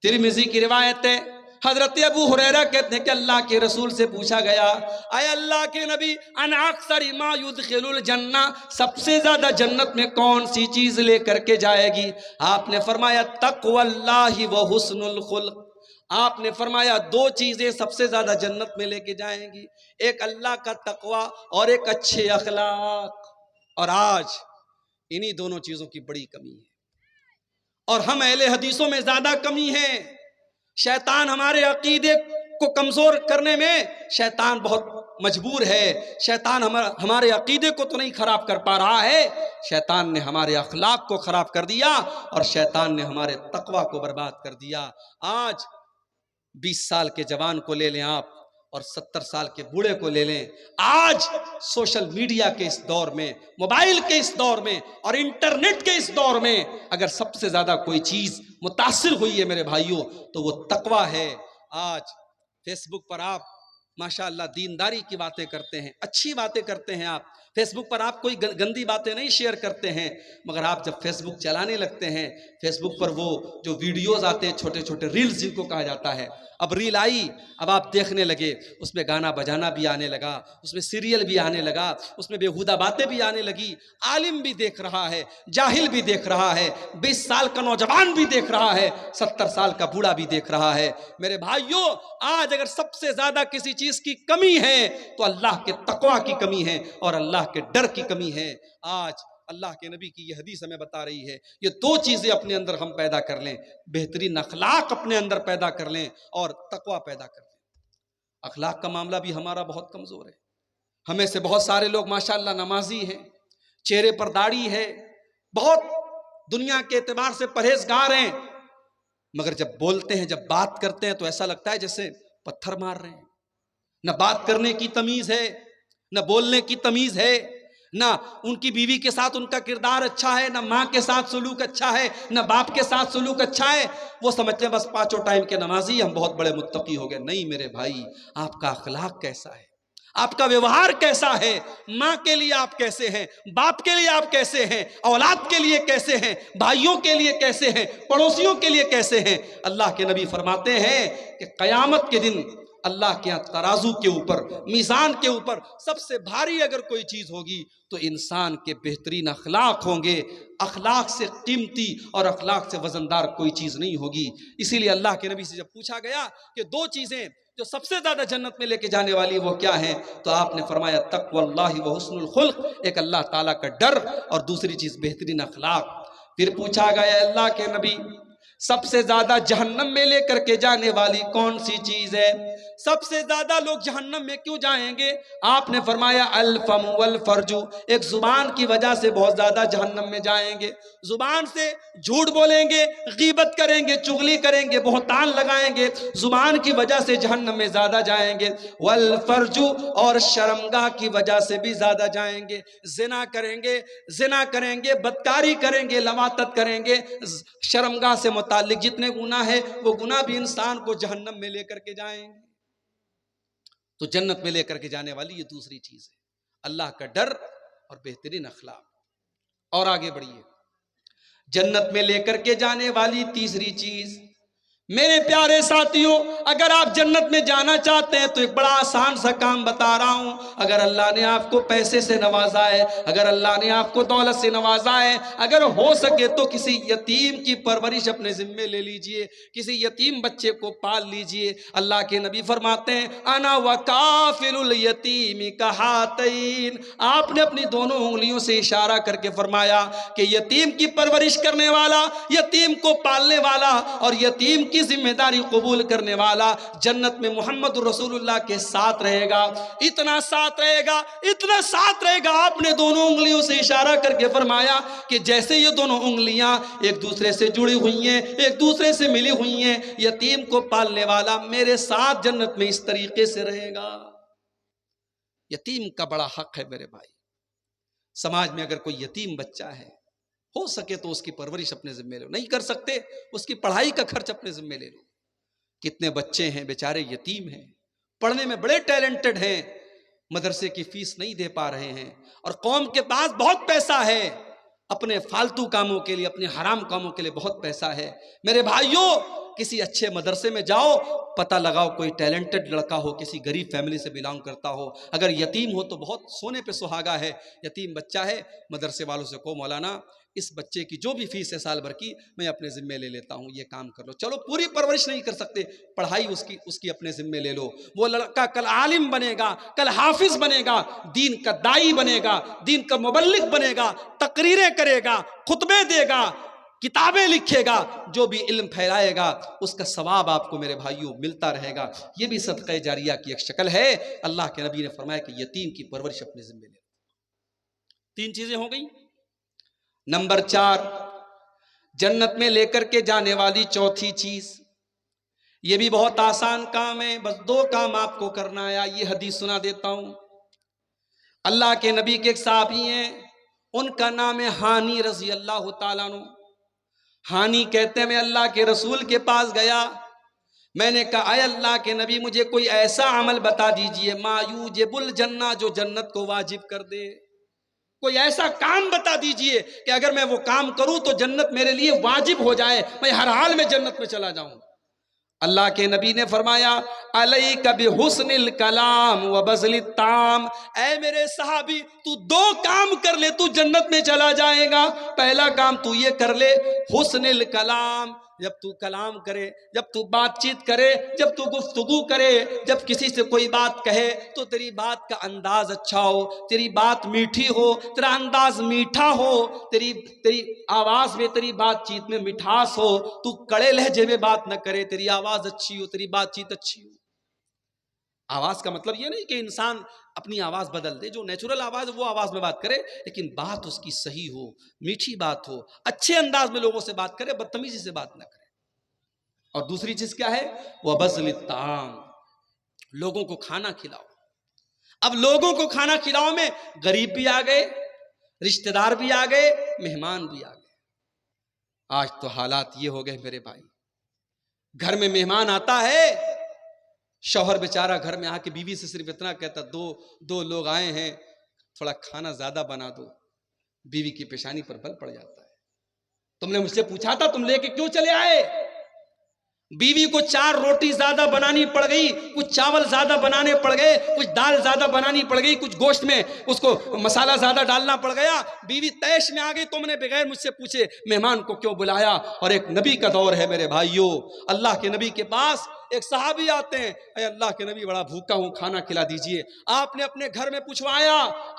S1: ترمذی کی روایت ہے، حضرت ابو ہریرہ کہتے ہیں کہ اللہ کے رسول سے پوچھا گیا، اے اللہ کے نبی، ان اکثر ما یدخل الجنہ، سب سے زیادہ جنت میں کون سی چیز لے کر کے جائے گی؟ آپ نے فرمایا تقوی اللہ و حسن الخلق۔ آپ نے فرمایا دو چیزیں سب سے زیادہ جنت میں لے کے جائیں گی، ایک اللہ کا تقوی اور ایک اچھے اخلاق۔ اور آج انہی دونوں چیزوں کی بڑی کمی ہے، اور ہم اہل حدیثوں میں زیادہ کمی ہے۔ شیطان ہمارے عقیدے کو کمزور کرنے میں شیطان بہت مجبور ہے۔ شیطان ہمارے عقیدے کو تو نہیں خراب کر پا رہا ہے، شیطان نے ہمارے اخلاق کو خراب کر دیا، اور شیطان نے ہمارے تقوی کو برباد کر دیا۔ آج 20 سال کے جوان کو لے لیں آپ، اور 70 سال کے بوڑھے کو لے لیں، آج سوشل میڈیا کے اس دور میں، موبائل کے اس دور میں، اور انٹرنیٹ کے اس دور میں، اگر سب سے زیادہ کوئی چیز متاثر ہوئی ہے میرے بھائیوں تو وہ تقوی ہے۔ آج فیس بک پر آپ ماشاءاللہ دینداری کی باتیں کرتے ہیں، اچھی باتیں کرتے ہیں، آپ فیس بک پر آپ کوئی گندی باتیں نہیں شیئر کرتے ہیں، مگر آپ جب فیس بک چلانے لگتے ہیں، فیس بک پر وہ جو ویڈیوز آتے ہیں، چھوٹے چھوٹے ریلز جن کو کہا جاتا ہے، اب ریل آئی، اب آپ دیکھنے لگے، اس میں گانا بجانا بھی آنے لگا، اس میں سیریل بھی آنے لگا، اس میں بےہودہ باتیں بھی آنے لگی، عالم بھی دیکھ رہا ہے، جاہل بھی دیکھ رہا ہے، 20 سال کا نوجوان بھی دیکھ رہا ہے، 70 سال کا بوڑھا بھی دیکھ رہا ہے۔ میرے بھائیوں، آج اگر سب سے زیادہ کسی چیز کی کمی ہے تو اللہ کے تقوی کی کمی ہے اور اللہ کے ڈر کی کمی ہے۔ آج اللہ کے نبی کی یہ حدیث ہمیں بتا رہی ہے، یہ دو چیزیں اپنے اندر ہم پیدا کر لیں، بہترین اخلاق اپنے اندر پیدا کر لیں اور تقوی پیدا کر لیں۔ اخلاق کا معاملہ بھی ہمارا بہت کمزور ہے، ہمیں سے بہت سارے لوگ ماشاءاللہ نمازی ہیں، چہرے پر داڑھی ہے، بہت دنیا کے اعتبار سے پرہیزگار ہیں، مگر جب بولتے ہیں، جب بات کرتے ہیں تو ایسا لگتا ہے جیسے پتھر مار رہے ہیں۔ نہ بات کرنے کی تمیز ہے، نہ بولنے کی تمیز ہے، نہ ان کی بیوی کے ساتھ ان کا کردار اچھا ہے، نہ ماں کے ساتھ سلوک اچھا ہے، نہ باپ کے ساتھ سلوک اچھا ہے۔ وہ سمجھتے ہیں بس 5 ٹائم کے نمازی ہم بہت بڑے متقی ہو گئے۔ نہیں میرے بھائی، آپ کا اخلاق کیسا ہے، آپ کا ویوہار کیسا ہے، ماں کے لیے آپ کیسے ہیں، باپ کے لیے آپ کیسے ہیں، اولاد کے لیے کیسے ہیں، بھائیوں کے لیے کیسے ہیں، پڑوسیوں کے لیے کیسے ہیں۔ اللہ کے نبی فرماتے ہیں کہ قیامت کے دن اللہ کے ہاں ترازو کے اوپر، میزان کے اوپر سب سے بھاری اگر کوئی چیز ہوگی تو انسان کے بہترین اخلاق ہوں گے۔ اخلاق سے قیمتی اور اخلاق سے وزندار کوئی چیز نہیں ہوگی۔ اسی لیے اللہ کے نبی سے جب پوچھا گیا کہ دو چیزیں جو سب سے زیادہ جنت میں لے کے جانے والی وہ کیا ہیں، تو آپ نے فرمایا تقوی اللہ و حسن الخلق، ایک اللہ تعالیٰ کا ڈر، اور دوسری چیز بہترین اخلاق۔ پھر پوچھا گیا اللہ کے نبی سب سے زیادہ جہنم میں لے کر کے جانے والی کون سی چیز ہے، سب سے زیادہ لوگ جہنم میں کیوں جائیں گے؟ آپ نے فرمایا الفم والفرج، ایک زبان کی وجہ سے بہت زیادہ جہنم میں جائیں گے، زبان سے جھوٹ بولیں گے، غیبت کریں گے، چغلی کریں گے، بہتان لگائیں گے، زبان کی وجہ سے جہنم میں زیادہ جائیں گے، والفرج، اور شرمگاہ کی وجہ سے بھی زیادہ جائیں گے، زنا کریں گے، بدکاری کریں گے، لواطت کریں گے، شرمگاہ سے متعلق جتنے گناہ ہیں وہ گناہ بھی انسان کو جہنم میں لے کر کے جائیں گے۔ تو جنت میں لے کر کے جانے والی یہ دوسری چیز ہے، اللہ کا ڈر اور بہترین اخلاق۔ اور آگے بڑھیے، جنت میں لے کر کے جانے والی تیسری چیز، میرے پیارے ساتھیوں، اگر آپ جنت میں جانا چاہتے ہیں تو ایک بڑا آسان سا کام بتا رہا ہوں۔ اگر اللہ نے آپ کو پیسے سے نوازا ہے، اگر اللہ نے آپ کو دولت سے نوازا ہے، اگر ہو سکے تو کسی یتیم کی پرورش اپنے ذمے لے لیجئے، کسی یتیم بچے کو پال لیجئے۔ اللہ کے نبی فرماتے ہیں انا وکافل الیتیم کہاتین، آپ نے اپنی دونوں انگلیوں سے اشارہ کر کے فرمایا کہ یتیم کی پرورش کرنے والا، یتیم کو پالنے والا اور یتیم کی ذمہ داری قبول کرنے والا جنت میں محمد رسول اللہ کے ساتھ رہے گا۔ اتنا ساتھ رہے گا، اتنا ساتھ رہے گا، آپ نے دونوں انگلیوں سے اشارہ کر کے فرمایا کہ جیسے یہ دونوں انگلیاں ایک دوسرے سے جڑی ہوئی ہیں، ایک دوسرے سے ملی ہوئی ہیں، یتیم کو پالنے والا میرے ساتھ جنت میں اس طریقے سے رہے گا۔ یتیم کا بڑا حق ہے میرے بھائی۔ سماج میں اگر کوئی یتیم بچہ ہے، ہو سکے تو اس کی پرورش اپنے ذمہ لو، نہیں کر سکتے اس کی پڑھائی کا خرچ اپنے ذمہ لے لو۔ کتنے بچے ہیں بیچارے یتیم ہیں، پڑھنے میں بڑے ٹیلنٹڈ ہیں، مدرسے کی فیس نہیں دے پا رہے ہیں، اور قوم کے پاس بہت پیسہ ہے اپنے فالتو کاموں کے لیے، اپنے حرام کاموں کے لیے بہت پیسہ ہے۔ میرے بھائیوں، کسی اچھے مدرسے میں جاؤ، پتہ لگاؤ کوئی ٹیلنٹڈ لڑکا ہو، کسی غریب فیملی سے بلانگ کرتا ہو، اگر یتیم ہو تو بہت سونے پہ سہاگا ہے، یتیم بچہ ہے، مدرسے والوں سے کہو مولانا اس بچے کی جو بھی فیس ہے سال بھر کی میں اپنے ذمے لے لیتا ہوں، یہ کام کر لو۔ چلو پوری پرورش نہیں کر سکتے، پڑھائی اس کی اپنے ذمے لے لو۔ وہ لڑکا کل عالم بنے گا، کل حافظ بنے گا، دین کا دائی بنے گا، دین کا مبلغ بنے گا، تقریریں کرے گا، خطبے دے گا، کتابیں لکھے گا، جو بھی علم پھیلائے گا اس کا ثواب آپ کو میرے بھائیوں ملتا رہے گا۔ یہ بھی صدقہ جاریہ کی ایک شکل ہے۔ اللہ کے نبی نے فرمایا کہ یتیم کی پرورش اپنے ذمے لے۔ 3 چیزیں ہو گئی۔ نمبر 4، جنت میں لے کر کے جانے والی چوتھی چیز، یہ بھی بہت آسان کام ہے، بس 2 کام آپ کو کرنا ہے۔ یہ حدیث سنا دیتا ہوں۔ اللہ کے نبی کے ایک صحابی ہیں، ان کا نام ہے ہانی رضی اللہ تعالیٰ عنہ۔ ہانی کہتے ہیں میں اللہ کے رسول کے پاس گیا، میں نے کہا اے اللہ کے نبی مجھے کوئی ایسا عمل بتا دیجئے ما یوجب الجنہ، جو جنت کو واجب کر دے۔ کوئی ایسا کام بتا دیجئے کہ اگر میں وہ کام کروں تو جنت میرے لیے واجب ہو جائے، میں ہر حال میں جنت میں چلا جاؤں۔ اللہ کے نبی نے فرمایا علیک بحسن الکلام وبذل الطعام، اے میرے صحابی تو 2 کام کر لے تو جنت میں چلا جائے گا۔ پہلا کام تو یہ کر لے، حسن الکلام، جب تو کلام کرے، جب تو بات چیت کرے، جب تو گفتگو کرے، جب کسی سے کوئی بات کہے تو تیری بات کا انداز اچھا ہو، تیری بات میٹھی ہو، تیرا انداز میٹھا ہو، تیری آواز میں، تیری بات چیت میں مٹھاس ہو، تو کڑے لہجے میں بات نہ کرے، تیری آواز اچھی ہو، تیری بات چیت اچھی ہو۔ آواز کا مطلب یہ نہیں کہ انسان اپنی آواز بدل دے، جو نیچرل آواز ہے وہ آواز میں بات کرے، لیکن بات اس کی صحیح ہو، میٹھی بات ہو، اچھے انداز میں لوگوں سے بات کرے، بدتمیزی سے بات نہ کرے۔ اور دوسری چیز کیا ہے؟ وَبَذْلِ الطَّعَامِ، لوگوں کو کھانا کھلاؤ۔ اب لوگوں کو کھانا کھلاؤ میں غریب بھی آ گئے، رشتہ دار بھی آ گئے، مہمان بھی آ گئے۔ آج تو حالات یہ ہو گئے میرے بھائی، گھر میں مہمان آتا ہے، شوہر بیچارہ گھر میں آ کے بیوی سے صرف اتنا کہتا دو لوگ آئے ہیں، تھوڑا کھانا زیادہ بنا دو، بیوی کی پیشانی پر بل پڑ جاتا ہے۔ تم نے مجھ سے پوچھا تھا تم لے کے کیوں چلے آئے؟ بیوی کو 4 روٹی زیادہ بنانی پڑ گئی، کچھ چاول زیادہ بنانے پڑ گئے، کچھ دال زیادہ بنانی پڑ گئی، کچھ گوشت میں اس کو مسالہ زیادہ ڈالنا پڑ گیا، بیوی تیش میں آ گئی، تم نے بغیر مجھ سے پوچھے مہمان کو کیوں بلایا؟ اور ایک نبی کا دور ہے میرے بھائیوں، اللہ کے نبی کے پاس ایک صحابی آتے ہیں، اے اللہ کے نبی بڑا بھوکا ہوں، کھانا کھلا دیجئے۔ آپ نے اپنے گھر میں پوچھوایا،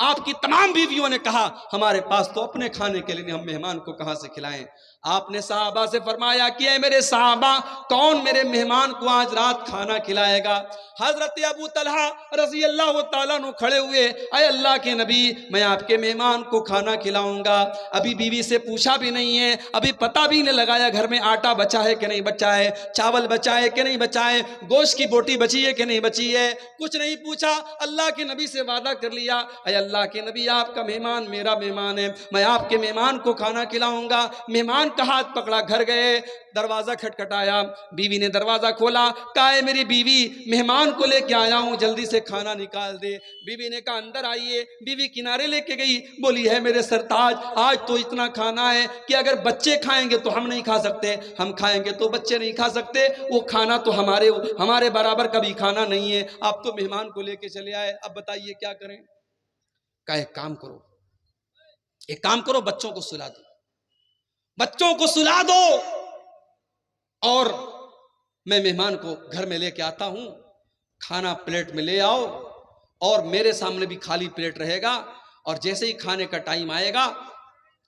S1: آپ کی تمام بیویوں نے کہا ہمارے پاس تو اپنے کھانے کے لیے ہم مہمان کو کہاں سے کھلائیں؟ آپ نے صحابہ سے فرمایا کہ اے میرے صحابہ، کون میرے مہمان کو آج رات کھانا کھلائے گا؟ حضرت ابو طلحہ رضی اللہ تعالیٰ عنہ کھڑے ہوئے، اے اللہ کے نبی میں آپ کے مہمان کو کھانا کھلاؤں گا۔ ابھی بیوی سے پوچھا بھی نہیں ہے، ابھی پتہ بھی نہیں لگایا گھر میں آٹا بچا ہے کہ نہیں بچا ہے، چاول بچا ہے کہ نہیں بچا ہے، گوشت کی بوٹی بچی ہے کہ نہیں بچی ہے، کچھ نہیں پوچھا، اللہ کے نبی سے وعدہ کر لیا اے اللہ کے نبی آپ کا مہمان میرا مہمان ہے، میں آپ کے مہمان کو کھانا کھلاؤں گا۔ مہمان کا ہاتھ پکڑا، گھر گئے، دروازہ کھٹکھٹایا، بیوی نے دروازہ کھولا، کہا اے میری بیوی مہمان کو لے کے آیا ہوں، جلدی سے کھانا نکال دے۔ بیوی نے کہا اندر آئیے، بیوی کنارے لے کے گئی، بولی ہے میرے سرتاج آج تو اتنا کھانا ہے کہ اگر بچے کھائیں گے تو ہم نہیں کھا سکتے، ہم کھائیں گے تو بچے نہیں کھا سکتے، وہ کھانا تو ہمارے برابر کبھی کھانا نہیں ہے، آپ تو مہمان کو لے کے چلے آئے، اب بتائیے کیا کریں؟ کہا ایک کام کرو، بچوں کو سلا دو، بچوں کو سلا دو، اور میں مہمان کو گھر میں لے کے آتا ہوں، کھانا پلیٹ میں لے آؤ، اور میرے سامنے بھی خالی پلیٹ رہے گا، اور جیسے ہی کھانے کا ٹائم آئے گا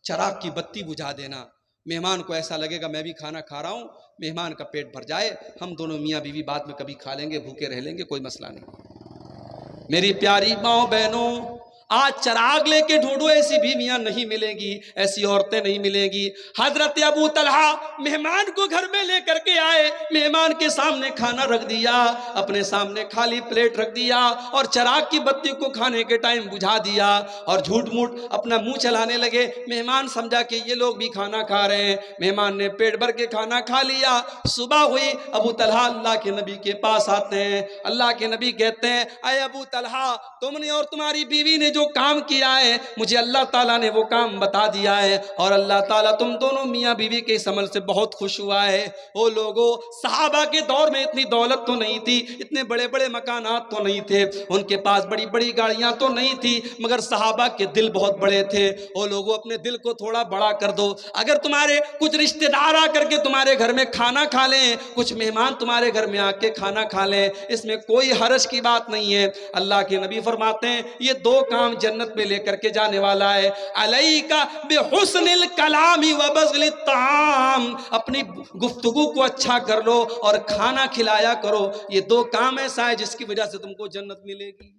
S1: چراغ کی بتی بجھا دینا، مہمان کو ایسا لگے گا میں بھی کھانا کھا رہا ہوں، مہمان کا پیٹ بھر جائے، ہم دونوں میاں بیوی بعد میں کبھی کھا لیں گے، بھوکے رہ لیں گے، کوئی مسئلہ نہیں۔ میری پیاری ماؤں بہنوں، آج چراغ لے کے ڈھونڈو، ایسی بیویاں نہیں ملیں گی، ایسی عورتیں نہیں ملیں گی۔ حضرت ابو طلحہ مہمان کو گھر میں لے کر کے آئے، مہمان کے سامنے کھانا رکھ دیا، اپنے سامنے خالی پلیٹ رکھ دیا، اور چراغ کی بتی کو کھانے کے ٹائم بجھا دیا، اور جھوٹ موٹ اپنا منہ چلانے لگے۔ مہمان سمجھا کہ یہ لوگ بھی کھانا کھا رہے ہیں، مہمان نے پیٹ بھر کے کھانا کھا لیا۔ صبح ہوئی، ابو طلحہ اللہ کے نبی کے پاس آتے ہیں، اللہ کے نبی کہتے ہیں اے ابو طلحہ، تم نے اور تمہاری بیوی نے جو جو کام کیا ہے مجھے اللہ تعالیٰ نے وہ کام بتا دیا ہے، اور اللہ تعالیٰ تم دونوں میاں بیوی کے اس عمل سے بہت خوش ہوا ہے۔ وہ لوگوں، صحابہ کے دور میں اتنی دولت تو نہیں تھی، اتنے بڑے بڑے مکانات تو نہیں تھے، ان کے پاس بڑی بڑی گاڑیاں تو نہیں تھی، مگر صحابہ کے دل بہت بڑے تھے۔ وہ لوگوں، اپنے دل کو تھوڑا بڑا کر دو۔ اگر تمہارے کچھ رشتہ دار آ کر کے تمہارے گھر میں کھانا کھا لیں، کچھ مہمان تمہارے گھر میں آ کے کھانا کھا لیں، اس میں کوئی حرج کی بات نہیں ہے۔ اللہ کے نبی فرماتے ہیں یہ دو کام جنت میں لے کر کے جانے والا ہے۔ علیک بحسن الکلام وبذل الطعام، اپنی گفتگو کو اچھا کر لو اور کھانا کھلایا کرو، یہ دو کام ایسا ہے جس کی وجہ سے تم کو جنت ملے گی۔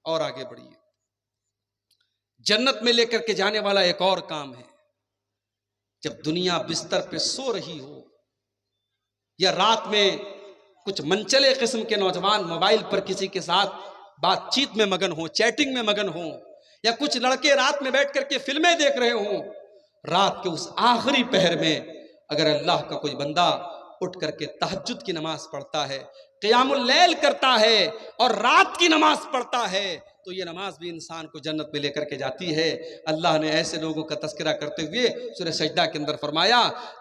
S1: اور آگے بڑھیے، جنت میں لے کر کے جانے والا ایک اور کام ہے، جب دنیا بستر پہ سو رہی ہو یا رات میں کچھ منچلے قسم کے نوجوان موبائل پر کسی کے ساتھ بات چیت میں مگن ہوں، چیٹنگ میں مگن ہوں، یا کچھ لڑکے رات میں بیٹھ کر کے فلمیں دیکھ رہے ہوں، رات کے اس آخری پہر میں اگر اللہ کا کوئی بندہ اٹھ کر کے تہجد کی نماز پڑھتا ہے، قیام اللیل کرتا ہے اور رات کی نماز پڑھتا ہے، تو یہ نماز بھی انسان کو جنت میں لے کر کے جاتی ہے۔ اللہ نے ایسے لوگوں کا تذکرہ کرتے ہوئے سورہ سجدہ کے اندر فرمایا،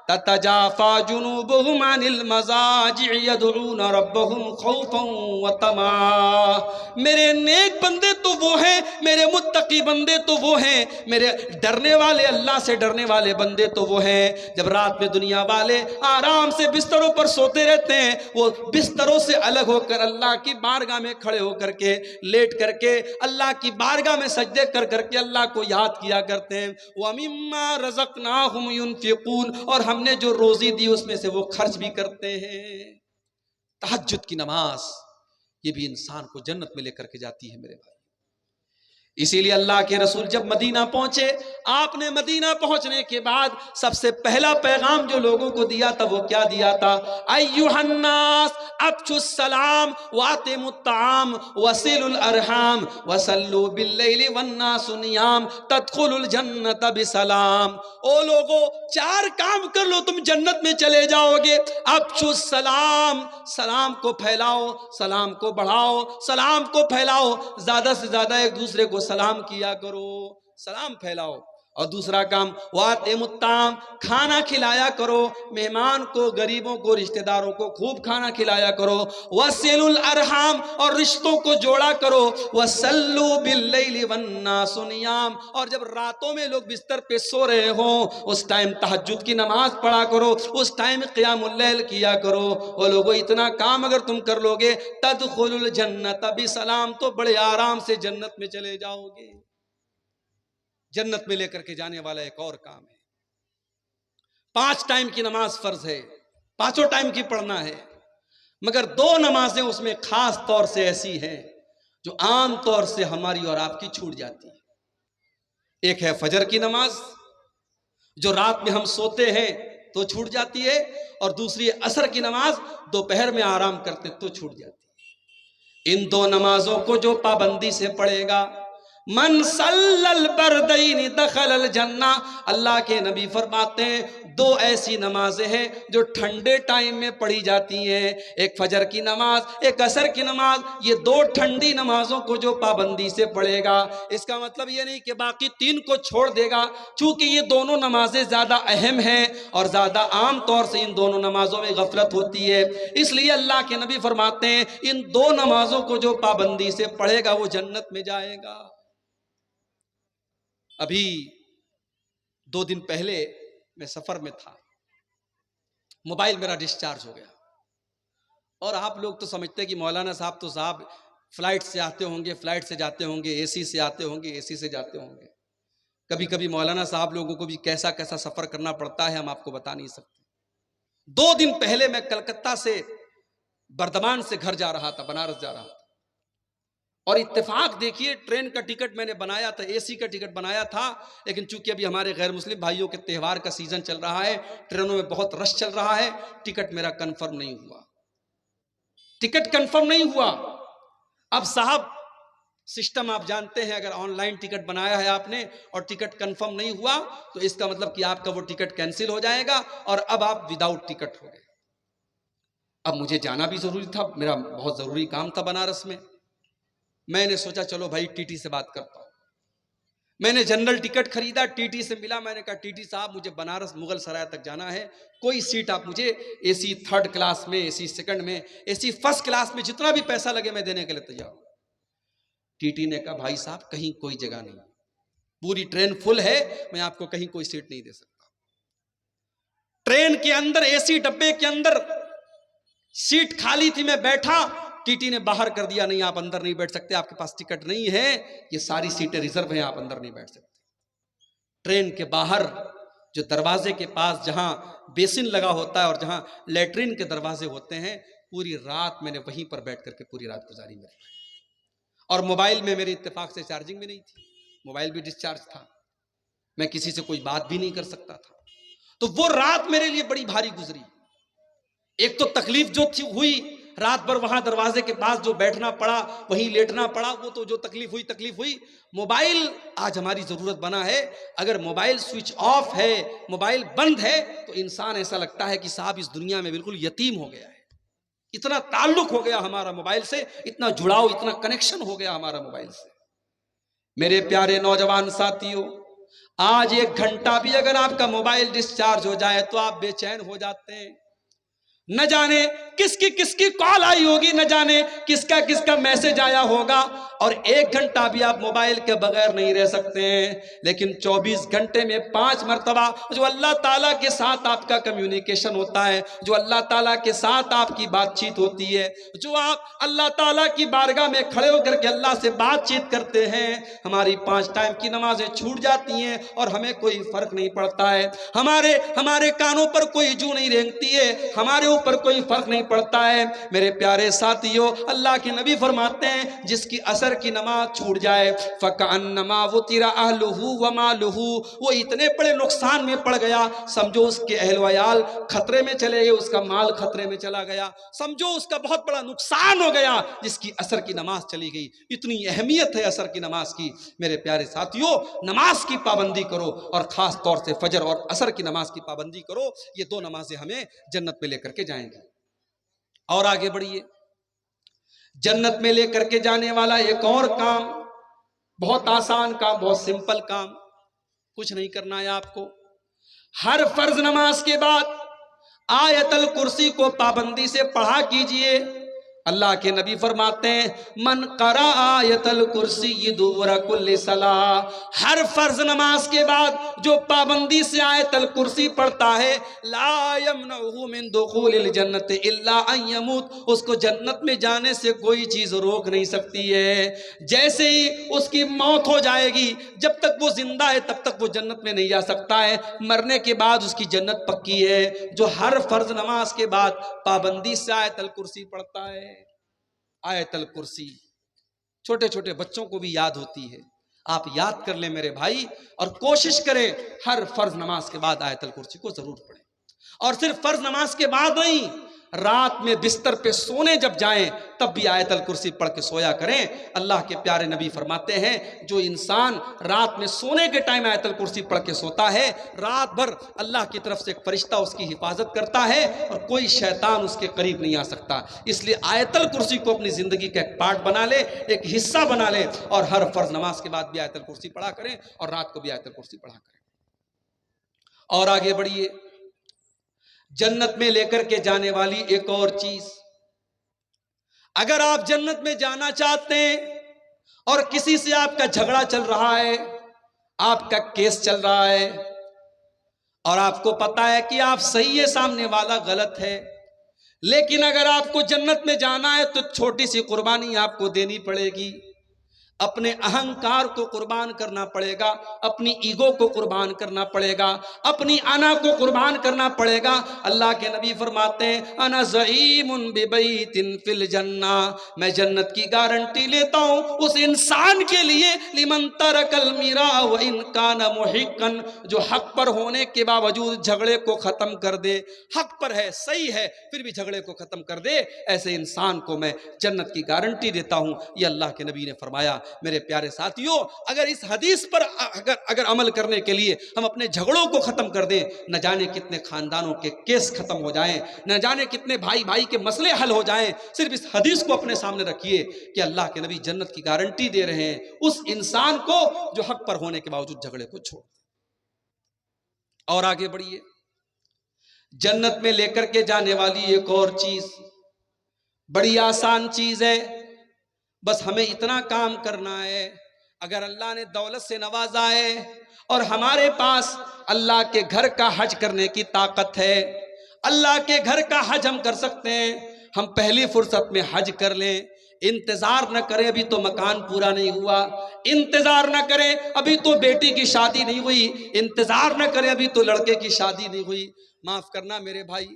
S1: تتجافا جنوبهم عن المضاجع يدعون ربهم خوفا وطمعا۔ میرے نیک بندے تو وہ ہیں، میرے متقی بندے تو وہ ہیں، میرے ڈرنے والے، اللہ سے ڈرنے والے بندے تو وہ ہیں، جب رات میں دنیا والے آرام سے بستروں پر سوتے رہتے ہیں، وہ بستروں سے الگ ہو کر اللہ کی بارگاہ میں کھڑے ہو کر کے، لیٹ کر کے اللہ کی بارگاہ میں سجدے کر کر کے اللہ کو یاد کیا کرتے ہیں۔ وَمِمَّا رَزَقْنَاهُمْ يُنْفِقُونَ، اور ہم نے جو روزی دی اس میں سے وہ خرچ بھی کرتے ہیں۔ تہجد کی نماز یہ بھی انسان کو جنت میں لے کر کے جاتی ہے میرے بھائی۔ اسی لیے اللہ کے رسول جب مدینہ پہنچے، آپ نے مدینہ پہنچنے کے بعد سب سے پہلا پیغام جو لوگوں کو دیا تھا وہ کیا دیا تھا؟ ایھا الناس افشوا السلام واطعموا الطعام وصلوا الارحام وصلوا باللیل والناس نیام تدخلوا الجنۃ بسلام۔ او لوگو، چار کام کر لو تم جنت میں چلے جاؤ گے۔ افشوا السلام، سلام کو پھیلاؤ، سلام کو بڑھاؤ، سلام کو پھیلاؤ، زیادہ سے زیادہ ایک دوسرے کو سلام کیا کرو، سلام پھیلاؤ۔ اور دوسرا کام واطعموا الطعام، کھانا کھلایا کرو، مہمان کو، غریبوں کو، رشتہ داروں کو خوب کھانا کھلایا کرو۔ وصلوا الارحام، اور رشتوں کو جوڑا کرو۔ وصلوا باللیل والناس نیام، اور جب راتوں میں لوگ بستر پہ سو رہے ہوں اس ٹائم تہجد کی نماز پڑھا کرو، اس ٹائم قیام اللیل کیا کرو۔ وہ لوگوں، اتنا کام اگر تم کر لو گے تدخلوا الجنۃ بسلام، تو بڑے آرام سے جنت میں چلے جاؤ گے۔ جنت میں لے کر کے جانے والا ایک اور کام ہے۔ 5 ٹائم کی نماز فرض ہے، 5 ٹائم کی پڑھنا ہے، مگر 2 نمازیں اس میں خاص طور سے ایسی ہیں جو عام طور سے ہماری اور آپ کی چھوٹ جاتی ہے۔ ایک ہے فجر کی نماز، جو رات میں ہم سوتے ہیں تو چھوٹ جاتی ہے، اور دوسری ہے عصر کی نماز، دوپہر میں آرام کرتے تو چھوٹ جاتی ہے۔ ان 2 نمازوں کو جو پابندی سے پڑھے گا، من صلی البردین دخل الجنہ، اللہ کے نبی فرماتے ہیں 2 ایسی نمازیں ہیں جو ٹھنڈے ٹائم میں پڑھی جاتی ہیں، ایک فجر کی نماز، ایک عصر کی نماز۔ یہ 2 ٹھنڈی نمازوں کو جو پابندی سے پڑھے گا، اس کا مطلب یہ نہیں کہ باقی 3 کو چھوڑ دے گا، چونکہ یہ دونوں نمازیں زیادہ اہم ہیں اور زیادہ عام طور سے ان دونوں نمازوں میں غفلت ہوتی ہے، اس لیے اللہ کے نبی فرماتے ہیں ان 2 نمازوں کو جو پابندی سے پڑھے گا وہ جنت میں جائے گا۔ ابھی 2 دن پہلے میں سفر میں تھا، موبائل میرا ڈسچارج ہو گیا، اور آپ لوگ تو سمجھتے کہ مولانا صاحب تو صاحب فلائٹ سے آتے ہوں گے، فلائٹ سے جاتے ہوں گے، اے سی سے آتے ہوں گے، اے سی سے جاتے ہوں گے۔ کبھی کبھی مولانا صاحب لوگوں کو بھی کیسا کیسا سفر کرنا پڑتا ہے ہم آپ کو بتا نہیں سکتے۔ 2 دن پہلے میں کلکتہ سے بردمان سے گھر جا رہا تھا، بنارس جا رہا تھا، اور اتفاق دیکھیے ٹرین کا ٹکٹ میں نے بنایا تھا، اے سی کا ٹکٹ بنایا تھا، لیکن چونکہ ابھی ہمارے غیر مسلم بھائیوں کے تہوار کا سیزن چل رہا ہے، ٹرینوں میں بہت رش چل رہا ہے، ٹکٹ میرا کنفرم نہیں ہوا، ٹکٹ کنفرم نہیں ہوا۔ اب صاحب سسٹم آپ جانتے ہیں، اگر آن لائن ٹکٹ بنایا ہے آپ نے اور ٹکٹ کنفرم نہیں ہوا تو اس کا مطلب کہ آپ کا وہ ٹکٹ کینسل ہو جائے گا اور اب آپ وداؤٹ ٹکٹ ہو گئے۔ اب مجھے جانا بھی ضروری تھا، میرا بہت ضروری کام تھا بنارس میں۔ میں نے سوچا چلو بھائی ٹی ٹی سے بات کرتا ہوں. میں نے جنرل ٹکٹ خریدا, ٹی ٹی سے ملا, میں نے کہا ٹی ٹی صاحب مجھے بنارس مغل سرائے تک جانا ہے, کوئی سیٹ آپ مجھے اے سی 3rd کلاس میں, اے سی 2nd میں, اے سی 1st کلاس میں, جتنا بھی پیسہ لگے میں دینے کے لیے تیار ہوں. ٹی ٹی نے کہا بھائی صاحب کہیں کوئی جگہ نہیں, پوری ٹرین فل ہے, میں آپ کو کہیں کوئی سیٹ نہیں دے سکتا. ٹرین کے اندر اے سی ڈبے کے اندر سیٹ خالی تھی, میں بیٹھا, ٹی ٹی نے باہر کر دیا, نہیں آپ اندر نہیں بیٹھ سکتے, آپ کے پاس ٹکٹ نہیں ہے, یہ ساری سیٹیں ریزرو ہیں, آپ اندر نہیں بیٹھ سکتے. ٹرین کے باہر جو دروازے کے پاس جہاں بیسن لگا ہوتا ہے اور جہاں لیٹرین کے دروازے ہوتے ہیں, پوری رات میں نے وہیں پر بیٹھ کر کے پوری رات گزاری میرے. اور موبائل میں میری اتفاق سے چارجنگ بھی نہیں تھی, موبائل بھی ڈسچارج تھا, میں کسی سے کوئی بات بھی نہیں کر سکتا تھا. تو وہ رات میرے لیے بڑی بھاری گزری. ایک تو تکلیف جو تھی ہوئی, رات بھر وہاں دروازے کے پاس جو بیٹھنا پڑا, وہیں لیٹنا پڑا, وہ تو جو تکلیف ہوئی. موبائل آج ہماری ضرورت بنا ہے. اگر موبائل سوئچ آف ہے, موبائل بند ہے, تو انسان ایسا لگتا ہے کہ صاحب اس دنیا میں بالکل یتیم ہو گیا ہے. اتنا تعلق ہو گیا ہمارا موبائل سے, اتنا جڑاؤ, اتنا کنیکشن ہو گیا ہمارا موبائل سے. میرے پیارے نوجوان ساتھیوں, آج 1 گھنٹہ بھی اگر آپ کا موبائل ڈسچارج ہو جائے تو آپ بے چین ہو جاتے ہیں. نہ جانے کس کی کال آئی ہوگی, نہ جانے کس کا میسج آیا ہوگا, اور 1 گھنٹہ بھی آپ موبائل کے بغیر نہیں رہ سکتے ہیں. لیکن 24 گھنٹے میں 5 مرتبہ جو اللہ تعالیٰ کے ساتھ آپ کا کمیونیکیشن ہوتا ہے, جو اللہ تعالیٰ کے ساتھ آپ کی بات چیت ہوتی ہے, جو آپ اللہ تعالیٰ کی بارگاہ میں کھڑے ہو کر کے اللہ سے بات چیت کرتے ہیں, ہماری 5 ٹائم کی نمازیں چھوٹ جاتی ہیں اور ہمیں کوئی فرق نہیں پڑتا ہے. ہمارے کانوں پر کوئی جو نہیں رینگتی ہے, ہمارے پر کوئی فرق نہیں پڑتا ہے. میرے پیارے ساتھیوں, اللہ کے نبی فرماتے ہیں جس کی عصر کی نماز چھوٹ جائے فَكَأَنَّمَا وُتِرَ أَهْلُهُ وَمَالُهُ, وہ اتنے بڑے نقصان میں پڑ گیا, سمجھو اس کے اہل وعیال خطرے میں چلے گئے, اس کا مال خطرے میں چلا گیا, سمجھو اس کا بہت بڑا نقصان ہو گیا جس کی عصر کی نماز چلی گئی. اتنی اہمیت ہے عصر کی نماز کی. میرے پیارے ساتھیوں, نماز کی پابندی کرو, اور خاص طور سے فجر اور عصر کی نماز کی پابندی کرو. یہ 2 نمازیں ہمیں جنت میں لے کر کے جائیں گے. اور آگے بڑھیے, جنت میں لے کر کے جانے والا ایک اور کام, بہت آسان کام, بہت سمپل کام, کچھ نہیں کرنا ہے آپ کو. ہر فرض نماز کے بعد آیت الکرسی کو پابندی سے پڑھا کیجئے. اللہ کے نبی فرماتے ہیں من قرأ آیت الکرسی دبر کل صلاۃ, ہر فرض نماز کے بعد جو پابندی سے آیت الکرسی پڑھتا ہے, لا یمنعہ من دخول الجنت الا ان یموت, اس کو جنت میں جانے سے کوئی چیز روک نہیں سکتی ہے. جیسے ہی اس کی موت ہو جائے گی, جب تک وہ زندہ ہے تب تک وہ جنت میں نہیں جا سکتا ہے, مرنے کے بعد اس کی جنت پکی ہے. جو ہر فرض نماز کے بعد پابندی سے آیت الکرسی پڑھتا ہے. آیت الکرسی چھوٹے چھوٹے بچوں کو بھی یاد ہوتی ہے, آپ یاد کر لیں میرے بھائی, اور کوشش کریں ہر فرض نماز کے بعد آیت الکرسی کو ضرور پڑھیں. اور صرف فرض نماز کے بعد نہیں, رات میں بستر پہ سونے جب جائیں تب بھی آیت الکرسی پڑھ کے سویا کریں. اللہ کے پیارے نبی فرماتے ہیں جو انسان رات میں سونے کے ٹائم آیت الکرسی پڑھ کے سوتا ہے, رات بھر اللہ کی طرف سے ایک فرشتہ اس کی حفاظت کرتا ہے اور کوئی شیطان اس کے قریب نہیں آ سکتا. اس لیے آیت الکرسی کو اپنی زندگی کا ایک پارٹ بنا لے, ایک حصہ بنا لے, اور ہر فرض نماز کے بعد بھی آیت الکرسی پڑھا کریں, اور رات کو بھی آیت الکرسی پڑھا کریں. اور آگے بڑھیے, جنت میں لے کر کے جانے والی ایک اور چیز, اگر آپ جنت میں جانا چاہتے ہیں اور کسی سے آپ کا جھگڑا چل رہا ہے, آپ کا کیس چل رہا ہے, اور آپ کو پتا ہے کہ آپ صحیح ہے, سامنے والا غلط ہے, لیکن اگر آپ کو جنت میں جانا ہے تو چھوٹی سی قربانی آپ کو دینی پڑے گی. اپنے اہنکار کو قربان کرنا پڑے گا, اپنی ایگو کو قربان کرنا پڑے گا, اپنی انا کو قربان کرنا پڑے گا. اللہ کے نبی فرماتے ہیں انا زعیم ببیت فی الجنہ, میں جنت کی گارنٹی لیتا ہوں اس انسان کے لیے, لمن ترک المیراء وان کان محقا, جو حق پر ہونے کے باوجود جھگڑے کو ختم کر دے, حق پر ہے, صحیح ہے, پھر بھی جھگڑے کو ختم کر دے, ایسے انسان کو میں جنت کی گارنٹی دیتا ہوں. یہ اللہ کے نبی نے فرمایا. میرے پیارے ساتھیوں، اگر اس حدیث پر اگر عمل کرنے کے لیے ہم اپنے جھگڑوں کو ختم کر دیں، نہ جانے کتنے خاندانوں کے کیس ختم ہو جائیں، نہ جانے کتنے بھائی بھائی کے مسئلے حل ہو جائیں۔ صرف اس حدیث کو اپنے سامنے رکھیے کہ اللہ کے نبی جنت کی گارنٹی دے رہے ہیں اس انسان کو جو حق پر ہونے کے باوجود جھگڑے کو چھوڑ دے۔ اور آگے بڑھیے، جنت میں لے کر کے جانے والی ایک اور چیز بڑی آسان چیز ہے، بس ہمیں اتنا کام کرنا ہے۔ اگر اللہ نے دولت سے نوازا ہے اور ہمارے پاس اللہ کے گھر کا حج کرنے کی طاقت ہے، اللہ کے گھر کا حج ہم کر سکتے ہیں، ہم پہلی فرصت میں حج کر لیں۔ انتظار نہ کریں ابھی تو مکان پورا نہیں ہوا، انتظار نہ کریں ابھی تو بیٹی کی شادی نہیں ہوئی، انتظار نہ کریں ابھی تو لڑکے کی شادی نہیں ہوئی۔ معاف کرنا میرے بھائی،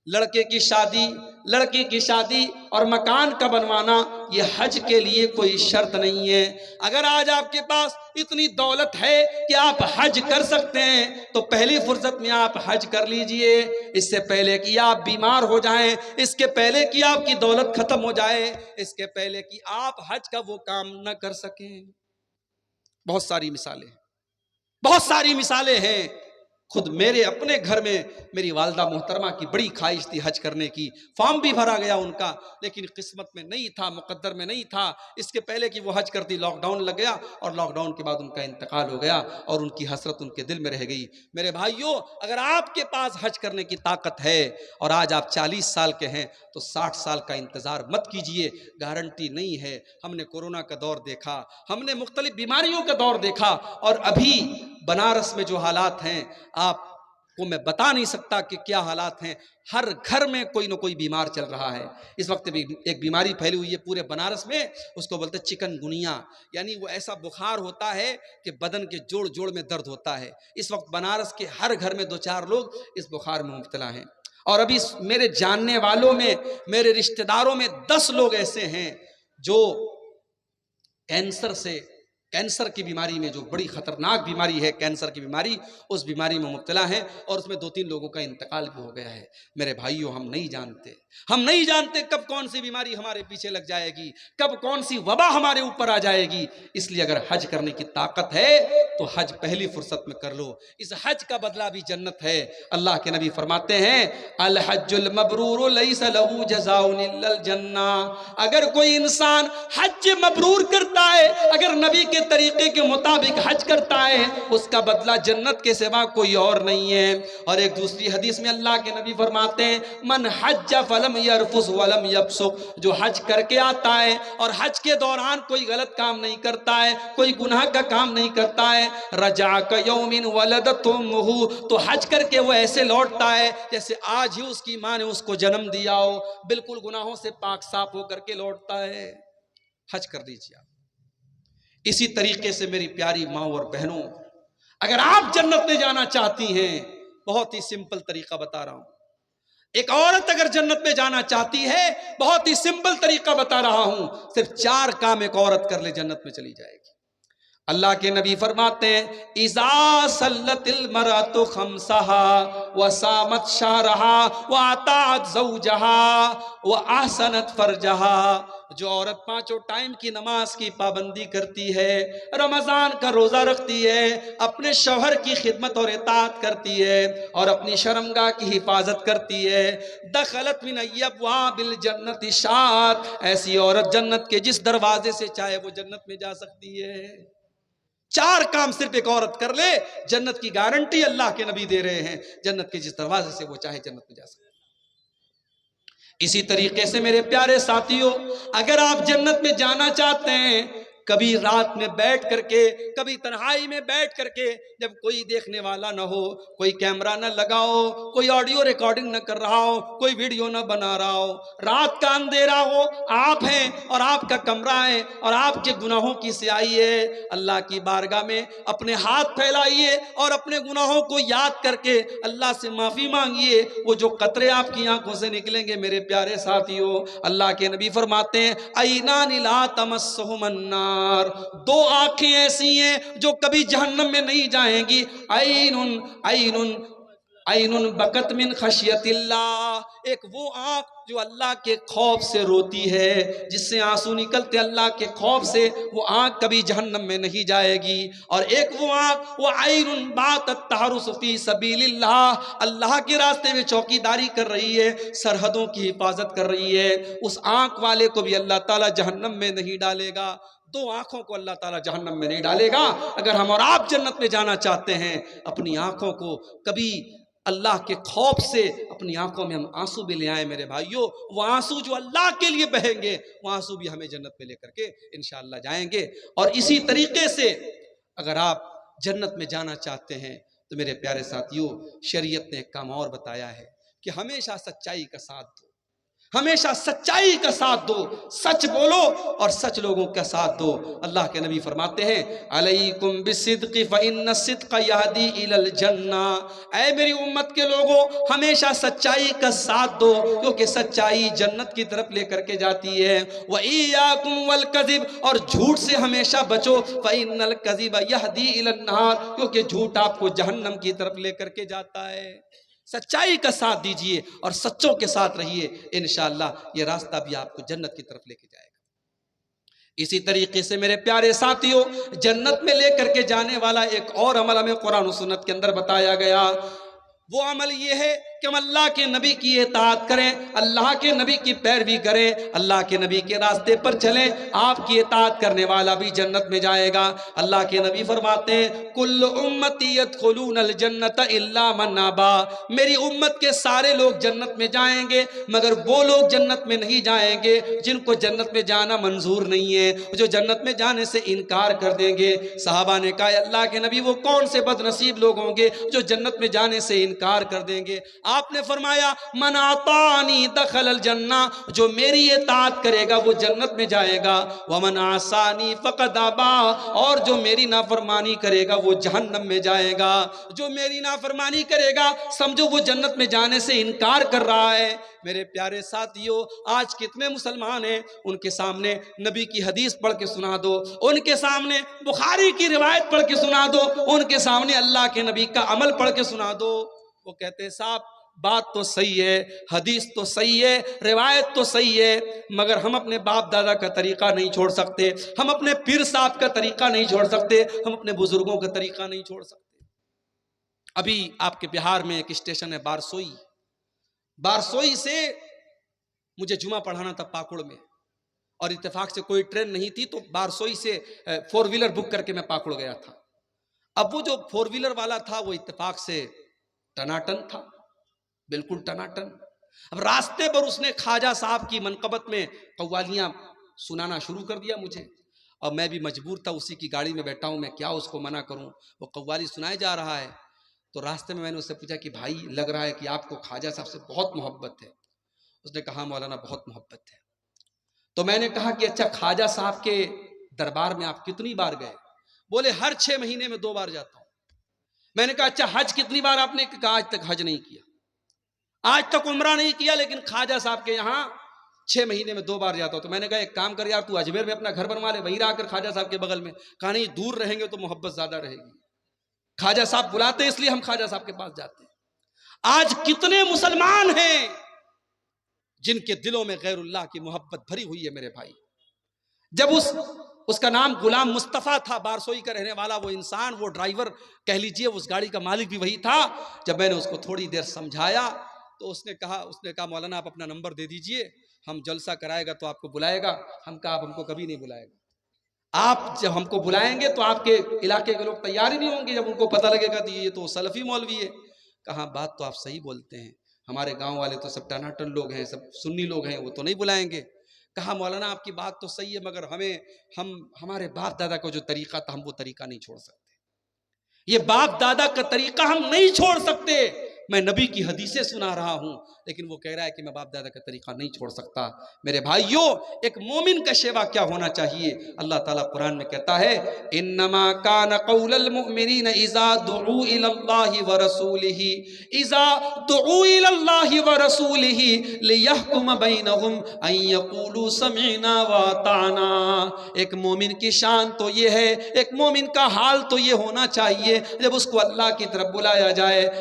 S1: لڑکے کی شادی، لڑکی کی شادی اور مکان کا بنوانا یہ حج کے لیے کوئی شرط نہیں ہے۔ اگر آج آپ کے پاس اتنی دولت ہے کہ آپ حج کر سکتے ہیں تو پہلی فرصت میں آپ حج کر لیجئے، اس سے پہلے کہ آپ بیمار ہو جائیں، اس کے پہلے کہ آپ کی دولت ختم ہو جائے، اس کے پہلے کہ آپ حج کا وہ کام نہ کر سکیں۔ بہت ساری مثالیں ہیں۔ خود میرے اپنے گھر میں میری والدہ محترمہ کی بڑی خواہش تھی حج کرنے کی، فارم بھی بھرا گیا ان کا، لیکن قسمت میں نہیں تھا، مقدر میں نہیں تھا۔ اس کے پہلے کہ وہ حج کرتی لاک ڈاؤن لگ گیا، اور لاک ڈاؤن کے بعد ان کا انتقال ہو گیا، اور ان کی حسرت ان کے دل میں رہ گئی۔ میرے بھائیوں، اگر آپ کے پاس حج کرنے کی طاقت ہے اور آج آپ 40 سال کے ہیں تو 60 سال کا انتظار مت کیجئے، گارنٹی نہیں ہے۔ ہم نے کورونا کا دور دیکھا، ہم نے مختلف بیماریوں کا دور دیکھا، اور ابھی بنارس میں جو حالات ہیں آپ کو میں بتا نہیں سکتا کہ کیا حالات ہیں۔ ہر گھر میں کوئی نہ کوئی بیمار چل رہا ہے۔ اس وقت بھی ایک بیماری پھیلی ہوئی ہے پورے بنارس میں، اس کو بولتے چکن گنیا، یعنی وہ ایسا بخار ہوتا ہے کہ بدن کے جوڑ جوڑ میں درد ہوتا ہے۔ اس وقت بنارس کے ہر گھر میں 2-4 لوگ اس بخار میں مبتلا ہیں، اور ابھی میرے جاننے والوں میں، میرے رشتہ داروں میں 10 لوگ ایسے ہیں جو کینسر کی بیماری میں، جو بڑی خطرناک بیماری ہے کینسر کی بیماری، اس بیماری میں مبتلا ہیں، اور اس میں 2-3 لوگوں کا انتقال بھی ہو گیا ہے۔ میرے بھائیوں، ہم نہیں جانتے کب کون سی بیماری ہمارے پیچھے لگ جائے گی، کب کون سی وبا ہمارے اوپر آ جائے گی۔ اس لیے اگر حج کرنے کی طاقت ہے تو حج پہلی فرصت میں کر لو، اس حج کا بدلہ بھی جنت ہے۔ اللہ کے نبی فرماتے ہیں الحج المبرور لیس له جزاء الا الجنہ۔ اگر کوئی انسان حج مبرور کرتا ہے، اگر نبی کے طریقے کے مطابق حج کرتا ہے، اس کا بدلہ جنت کے سوا کوئی اور نہیں ہے۔ اور ایک دوسری حدیث میں اللہ کے نبی فرماتے ہیں من حج فلم یرفث ولم یفسق، جو حج کر کے آتا ہے اور حج کے دوران کوئی غلط کام نہیں کرتا ہے، کوئی گناہ کا کام نہیں کرتا ہے، رجع کیوم ولدت امہ، تو حج کر کے وہ ایسے لوٹتا ہے جیسے آج ہی اس کی ماں نے اس کو جنم دیا ہو، بالکل گناہوں سے پاک صاف ہو کر کے لوٹتا ہے۔ حج کر دیجیے۔ اسی طریقے سے میری پیاری ماں اور بہنوں، اگر آپ جنت میں جانا چاہتی ہیں، بہت ہی سمپل طریقہ بتا رہا ہوں۔ ایک عورت اگر جنت میں جانا چاہتی ہے، بہت ہی سمپل طریقہ بتا رہا ہوں، صرف 4 کام ایک عورت کر لے جنت میں چلی جائے گی۔ اللہ کے نبی فرماتے ہیں اذا صلت المرأة خمسها وصامت شهرها واطاعت زوجها واحسنت فرجها، جو عورت 5 ٹائم کی نماز کی پابندی کرتی ہے، رمضان کا روزہ رکھتی ہے، اپنے شوہر کی خدمت اور اطاعت کرتی ہے، اور اپنی شرمگاہ کی حفاظت کرتی ہے، دخلت من ابواب الجنت شاءت، ایسی عورت جنت کے جس دروازے سے چاہے وہ جنت میں جا سکتی ہے۔ 4 کام صرف ایک عورت کر لے، جنت کی گارنٹی اللہ کے نبی دے رہے ہیں، جنت کے جس دروازے سے وہ چاہے جنت میں جا سکتے۔ اسی طریقے سے میرے پیارے ساتھیوں، اگر آپ جنت میں جانا چاہتے ہیں، کبھی رات میں بیٹھ کر کے، کبھی تنہائی میں بیٹھ کر کے، جب کوئی دیکھنے والا نہ ہو، کوئی کیمرہ نہ لگا ہو، کوئی آڈیو ریکارڈنگ نہ کر رہا ہو، کوئی ویڈیو نہ بنا رہا ہو، رات کا اندھیرا ہو، آپ ہیں اور آپ کا کمرہ ہے اور آپ کے گناہوں کی سیاہی ہے، اللہ کی بارگاہ میں اپنے ہاتھ پھیلائیے اور اپنے گناہوں کو یاد کر کے اللہ سے معافی مانگیے۔ وہ جو قطرے آپ کی آنکھوں سے نکلیں گے میرے پیارے ساتھیوں، اللہ کے نبی فرماتے ہیں عینان لا تمسہم النار، 2 آنکھیں ایسی ہیں جو کبھی جہنم میں نہیں جائیں گی، عین عین بکت من خشیت اللہ، ایک وہ آنکھ جو اللہ کے خوف سے روتی ہے، جس سے آنسو نکلتے اللہ کے خوف سے، وہ آنکھ کبھی جہنم میں نہیں جائے گی۔ اور ایک وہ آنکھ، وہ عین باتت تحرس فی سبیل اللہ، اللہ کے راستے میں چوکیداری کر رہی ہے، سرحدوں کی حفاظت کر رہی ہے، اس آنکھ والے کو بھی اللہ تعالیٰ جہنم میں نہیں ڈالے گا۔ دو آنکھوں کو اللہ تعالیٰ جہنم میں نہیں ڈالے گا۔ اگر ہم اور آپ جنت میں جانا چاہتے ہیں، اپنی آنکھوں کو کبھی اللہ کے خوف سے اپنی آنکھوں میں ہم آنسو بھی لے آئیں میرے بھائیوں، وہ آنسو جو اللہ کے لیے بہیں گے، وہ آنسو بھی ہمیں جنت میں لے کر کے انشاءاللہ جائیں گے۔ اور اسی طریقے سے اگر آپ جنت میں جانا چاہتے ہیں تو میرے پیارے ساتھیوں، شریعت نے ایک کام اور بتایا ہے کہ ہمیشہ سچائی کا ساتھ دو، ہمیشہ سچائی کا ساتھ دو، سچ بولو اور سچ لوگوں کا ساتھ دو۔ اللہ کے نبی فرماتے ہیں علیکم بالصدق فإن الصدق یہدی الی الجنہ، اے میری امت کے لوگوں ہمیشہ سچائی کا ساتھ دو، کیونکہ سچائی جنت کی طرف لے کر کے جاتی ہے۔ وإیاکم والکذب، اور جھوٹ سے ہمیشہ بچو، فإن الکذب یہدی الی النار، کیونکہ جھوٹ آپ کو جہنم کی طرف لے کر کے جاتا ہے۔ سچائی کا ساتھ دیجئے اور سچوں کے ساتھ رہیے، انشاءاللہ یہ راستہ بھی آپ کو جنت کی طرف لے کے جائے گا۔ اسی طریقے سے میرے پیارے ساتھیوں، جنت میں لے کر کے جانے والا ایک اور عمل ہمیں قرآن و سنت کے اندر بتایا گیا۔ وہ عمل یہ ہے کہ ہم اللہ کے نبی کی اطاعت کریں، اللہ کے نبی کی پیروی کریں، اللہ کے نبی کے راستے پر چلیں، آپ کی اطاعت کرنے والا بھی جنت میں جائے گا۔ اللہ کے نبی فرماتے ہیں کل امتی یدخلون الجنت الا من ابا، میری امت کے سارے لوگ جنت میں جائیں گے مگر وہ لوگ جنت میں نہیں جائیں گے جن کو جنت میں جانا منظور نہیں ہے، جو جنت میں جانے سے انکار کر دیں گے۔ صحابہ نے کہا اللہ کے نبی وہ کون سے بد نصیب لوگ ہوں گے جو جنت میں جانے سے انکار کر دیں گے؟ آپ نے فرمایا من اطاعنی دخل الجنہ، جو میری اطاعت کرے گا وہ جنت میں جائے گا، ومن عصانی فقد ابا، اور جو میری نافرمانی کرے گا وہ جہنم میں جائے گا۔ جو میری نافرمانی کرے گا سمجھو وہ جنت میں جانے سے انکار کر رہا ہے۔ میرے پیارے ساتھیوں، آج کتنے مسلمان ہیں، ان کے سامنے نبی کی حدیث پڑھ کے سنا دو، ان کے سامنے بخاری کی روایت پڑھ کے سنا دو، ان کے سامنے اللہ کے نبی کا عمل پڑھ کے سنا دو، وہ کہتے ہیں صاحب بات تو صحیح ہے، حدیث تو صحیح ہے، روایت تو صحیح ہے، مگر ہم اپنے باپ دادا کا طریقہ نہیں چھوڑ سکتے، ہم اپنے پیر صاحب کا طریقہ نہیں چھوڑ سکتے، ہم اپنے بزرگوں کا طریقہ نہیں چھوڑ سکتے۔ ابھی آپ کے بہار میں ایک اسٹیشن ہے بارسوئی، بارسوئی سے مجھے جمعہ پڑھانا تھا پاکڑ میں، اور اتفاق سے کوئی ٹرین نہیں تھی تو بارسوئی سے 4 ویلر بک کر کے میں پاکڑ گیا تھا۔ اب وہ جو 4 ویلر والا تھا وہ اتفاق سے ٹناٹن تھا، بالکل ٹناٹن۔ اب راستے پر اس نے خواجہ صاحب کی منقبت میں قوالیاں سنانا شروع کر دیا مجھے، اور میں بھی مجبور تھا، اسی کی گاڑی میں بیٹھا ہوں، میں کیا اس کو منع کروں، وہ قوالی سنائے جا رہا ہے۔ تو راستے میں نے اس سے پوچھا کہ بھائی لگ رہا ہے کہ آپ کو خواجہ صاحب سے بہت محبت ہے۔ اس نے کہا مولانا بہت محبت ہے۔ تو میں نے کہا کہ اچھا خواجہ صاحب کے دربار میں آپ کتنی بار گئے؟ بولے ہر 6 مہینے میں 2 بار جاتا ہوں۔ میں نے کہا اچھا حج کتنی بار آپ نے؟ کہا آج تک حج نہیں کیا، آج تک عمرہ نہیں کیا، لیکن خواجہ صاحب کے یہاں 6 مہینے میں 2 بار جاتا ہوں۔ تو میں نے کہا ایک کام کر یار، تو اجمیر میں اپنا گھر بنوا لے، وہیں رہ کر خواجہ صاحب کے بغل میں۔ کہا نہیں، دور رہیں گے تو محبت زیادہ رہے گی، خواجہ صاحب بلاتے ہیں اس لیے ہم خواجہ صاحب کے پاس جاتے ہیں۔ آج کتنے مسلمان ہیں جن کے دلوں میں غیر اللہ کی محبت بھری ہوئی ہے میرے بھائی۔ جب اس کا نام غلام مصطفیٰ تھا، بارسوئی کا رہنے والا وہ انسان، وہ ڈرائیور کہہ لیجئے، اس گاڑی کا مالک بھی وہی تھا۔ جب میں نے اس کو تھوڑی دیر سمجھایا تو اس نے کہا مولانا آپ اپنا نمبر دے دیجئے، ہم جلسہ کرائے گا تو آپ کو بلائے گا۔ ہم کہا آپ ہم کو کبھی نہیں بلائے گا، آپ جب ہم کو بلائیں گے تو آپ کے علاقے کے لوگ تیار ہی نہیں ہوں گے جب ان کو پتہ لگے گا کہ یہ تو سلفی مولوی ہے۔ کہا بات تو آپ صحیح بولتے ہیں، ہمارے گاؤں والے تو سب ٹناٹن لوگ ہیں، سب سنی لوگ ہیں، وہ تو نہیں بلائیں گے۔ کہا مولانا آپ کی بات تو صحیح ہے، مگر ہمارے باپ دادا کا جو طریقہ تھا ہم وہ طریقہ نہیں چھوڑ سکتے، یہ باپ دادا کا طریقہ ہم نہیں چھوڑ سکتے۔ میں نبی کی حدیثیں سنا رہا ہوں لیکن وہ کہہ رہا ہے کہ میں باپ دادا کا طریقہ نہیں چھوڑ سکتا۔ میرے بھائیوں، ایک مومن کا شیوا کیا ہونا چاہیے؟ اللہ تعالیٰ قرآن میں کہتا ہے انما کان قول المؤمنین اذا دعوا الی اللہ ورسولہ، اذا دعوا الی اللہ ورسولہ لیحکم بینہم ان یقولوا سمعنا واطعنا۔ ایک مومن کی شان تو یہ ہے، ایک مومن کا حال تو یہ ہونا چاہیے، جب اس کو اللہ کی طرف بلایا جائے،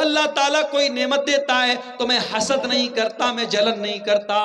S1: اللہ تعالیٰ کوئی نعمت دیتا ہے تو میں حسد نہیں کرتا، میں جلن نہیں کرتا،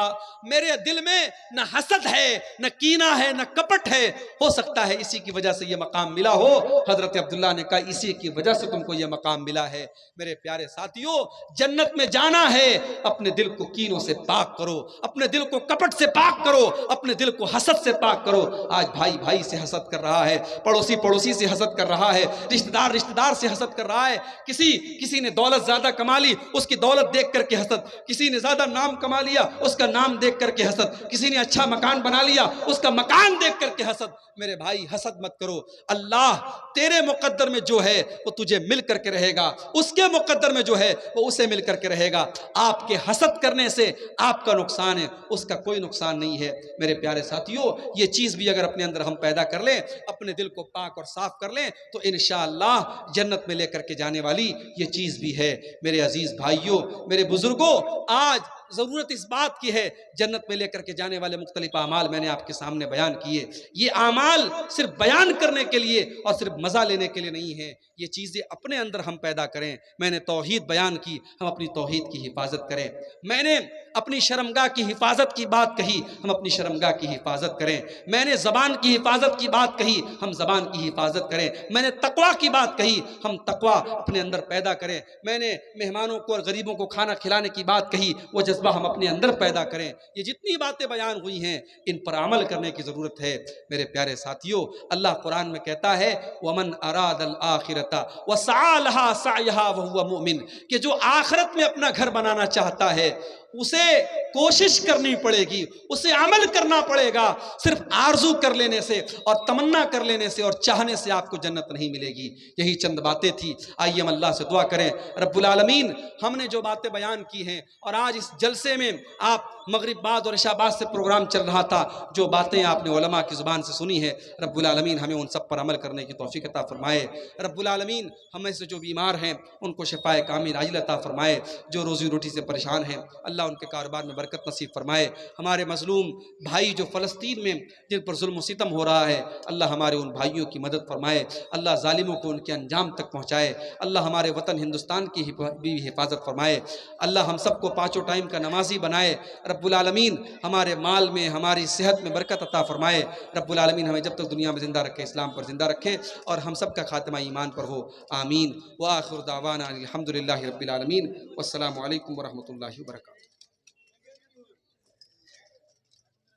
S1: میرے دل میں نہ حسد ہے، نہ کینہ ہے، نہ کپٹ ہے۔ ہو سکتا ہے اسی کی وجہ سے یہ مقام ملا ہو۔ حضرت عبداللہ نے کہا اسی کی وجہ سے تم کو یہ مقام ملا ہے۔ میرے پیارے ساتھیوں، جنت میں جانا ہے، اپنے دل کو کینوں سے پاک کرو، اپنے دل کو کپٹ سے پاک کرو، اپنے دل کو حسد سے پاک کرو۔ آج بھائی بھائی سے حسد کر رہا ہے، پڑوسی پڑوسی سے حسد کر رہا ہے، رشتہ دار رشتہ دار سے حسد کر رہا ہے، کسی نے دولت زیادہ کما لی، اس کی دولت دیکھ کر کے حسد، کسی نے زیادہ نام کما لیا، اس کا نام دیکھ کر کے حسد، کسی نے اچھا مکان بنا لیا، اس کا مکان دیکھ کر کے حسد۔ میرے بھائی حسد مت کرو، اللہ تیرے مقدر میں جو ہے وہ تجھے مل کر کے رہے گا، اس کے مقدر میں جو ہے وہ اسے مل کر کے رہے گا۔ آپ کے حسد کرنے سے آپ کا نقصان ہے، اس کا کوئی نقصان نہیں ہے۔ میرے پیارے ساتھیوں، یہ چیز بھی اگر اپنے اندر ہم پیدا کر لیں، اپنے دل کو پاک اور صاف کر لیں، تو انشاءاللہ جنت میں لے کر کے جانے والی یہ چیز بھی ہے۔ میرے عزیز بھائیوں، میرے بزرگوں، آج ضرورت اس بات کی ہے، جنت میں لے کر کے جانے والے مختلف اعمال میں نے آپ کے سامنے بیان کیے۔ یہ اعمال صرف بیان کرنے کے لیے اور صرف مزہ لینے کے لیے نہیں ہے، یہ چیزیں اپنے اندر ہم پیدا کریں۔ میں نے توحید بیان کی، ہم اپنی توحید کی حفاظت کریں۔ میں نے اپنی شرمگاہ کی حفاظت کی بات کہی، ہم اپنی شرمگاہ کی حفاظت کریں۔ میں نے زبان کی حفاظت کی بات کہی، ہم زبان کی حفاظت کریں۔ میں نے تقویٰ کی بات کہی، ہم تقویٰ اپنے اندر پیدا کریں۔ میں نے مہمانوں کو اور غریبوں کو کھانا کھلانے کی بات کہی، وہ جذبہ ہم اپنے اندر پیدا کریں۔ یہ جتنی باتیں بیان ہوئی ہیں، ان پر عمل کرنے کی ضرورت ہے۔ میرے پیارے ساتھیوں، اللہ قرآن میں کہتا ہے وَمَنْ أَرَادَ الْآخِرَةَ وَسَعَى لَهَا سَعْيَهَا وَهُوَ مُؤْمِنٌ، کہ جو آخرت میں اپنا گھر بنانا چاہتا ہے، اسے کوشش کرنی پڑے گی، اسے عمل کرنا پڑے گا۔ صرف آرزو کر لینے سے اور تمنا کر لینے سے اور چاہنے سے آپ کو جنت نہیں ملے گی۔ یہی چند باتیں تھی۔ آئیے ہم اللہ سے دعا کریں، رب العالمین ہم نے جو باتیں بیان کی ہیں، اور آج اس جلسے میں آپ مغرب بعد اور عشاء بعد سے پروگرام چل رہا تھا، جو باتیں آپ نے علماء کی زبان سے سنی ہے، رب العالمین ہمیں ان سب پر عمل کرنے کی توفیق عطا فرمائے۔ رب العالمین ہمیں سے جو بیمار ہیں ان کو شفائے کامل عاجل عطا فرمائے، جو روزی روٹی سے پریشان ہیں اللہ ان کے کاروبار میں برکت نصیب فرمائے۔ ہمارے مظلوم بھائی جو فلسطین میں جن پر ظلم و ستم ہو رہا ہے، اللہ ہمارے ان بھائیوں کی مدد فرمائے، اللہ ظالموں کو ان کے انجام تک پہنچائے، اللہ ہمارے وطن ہندوستان کی بھی حفاظت فرمائے، اللہ ہم سب کو پانچوں ٹائم کا نمازی بنائے، رب العالمین ہمارے مال میں ہماری صحت میں برکت عطا فرمائے، رب العالمین ہمیں جب تک دنیا میں زندہ رکھے اسلام پر زندہ رکھے، اور ہم سب کا خاتمہ ایمان پر ہو، آمین۔ وآخر دعوانا الحمدللہ رب العالمین، والسلام علیکم ورحمۃ اللہ وبرکاتہ۔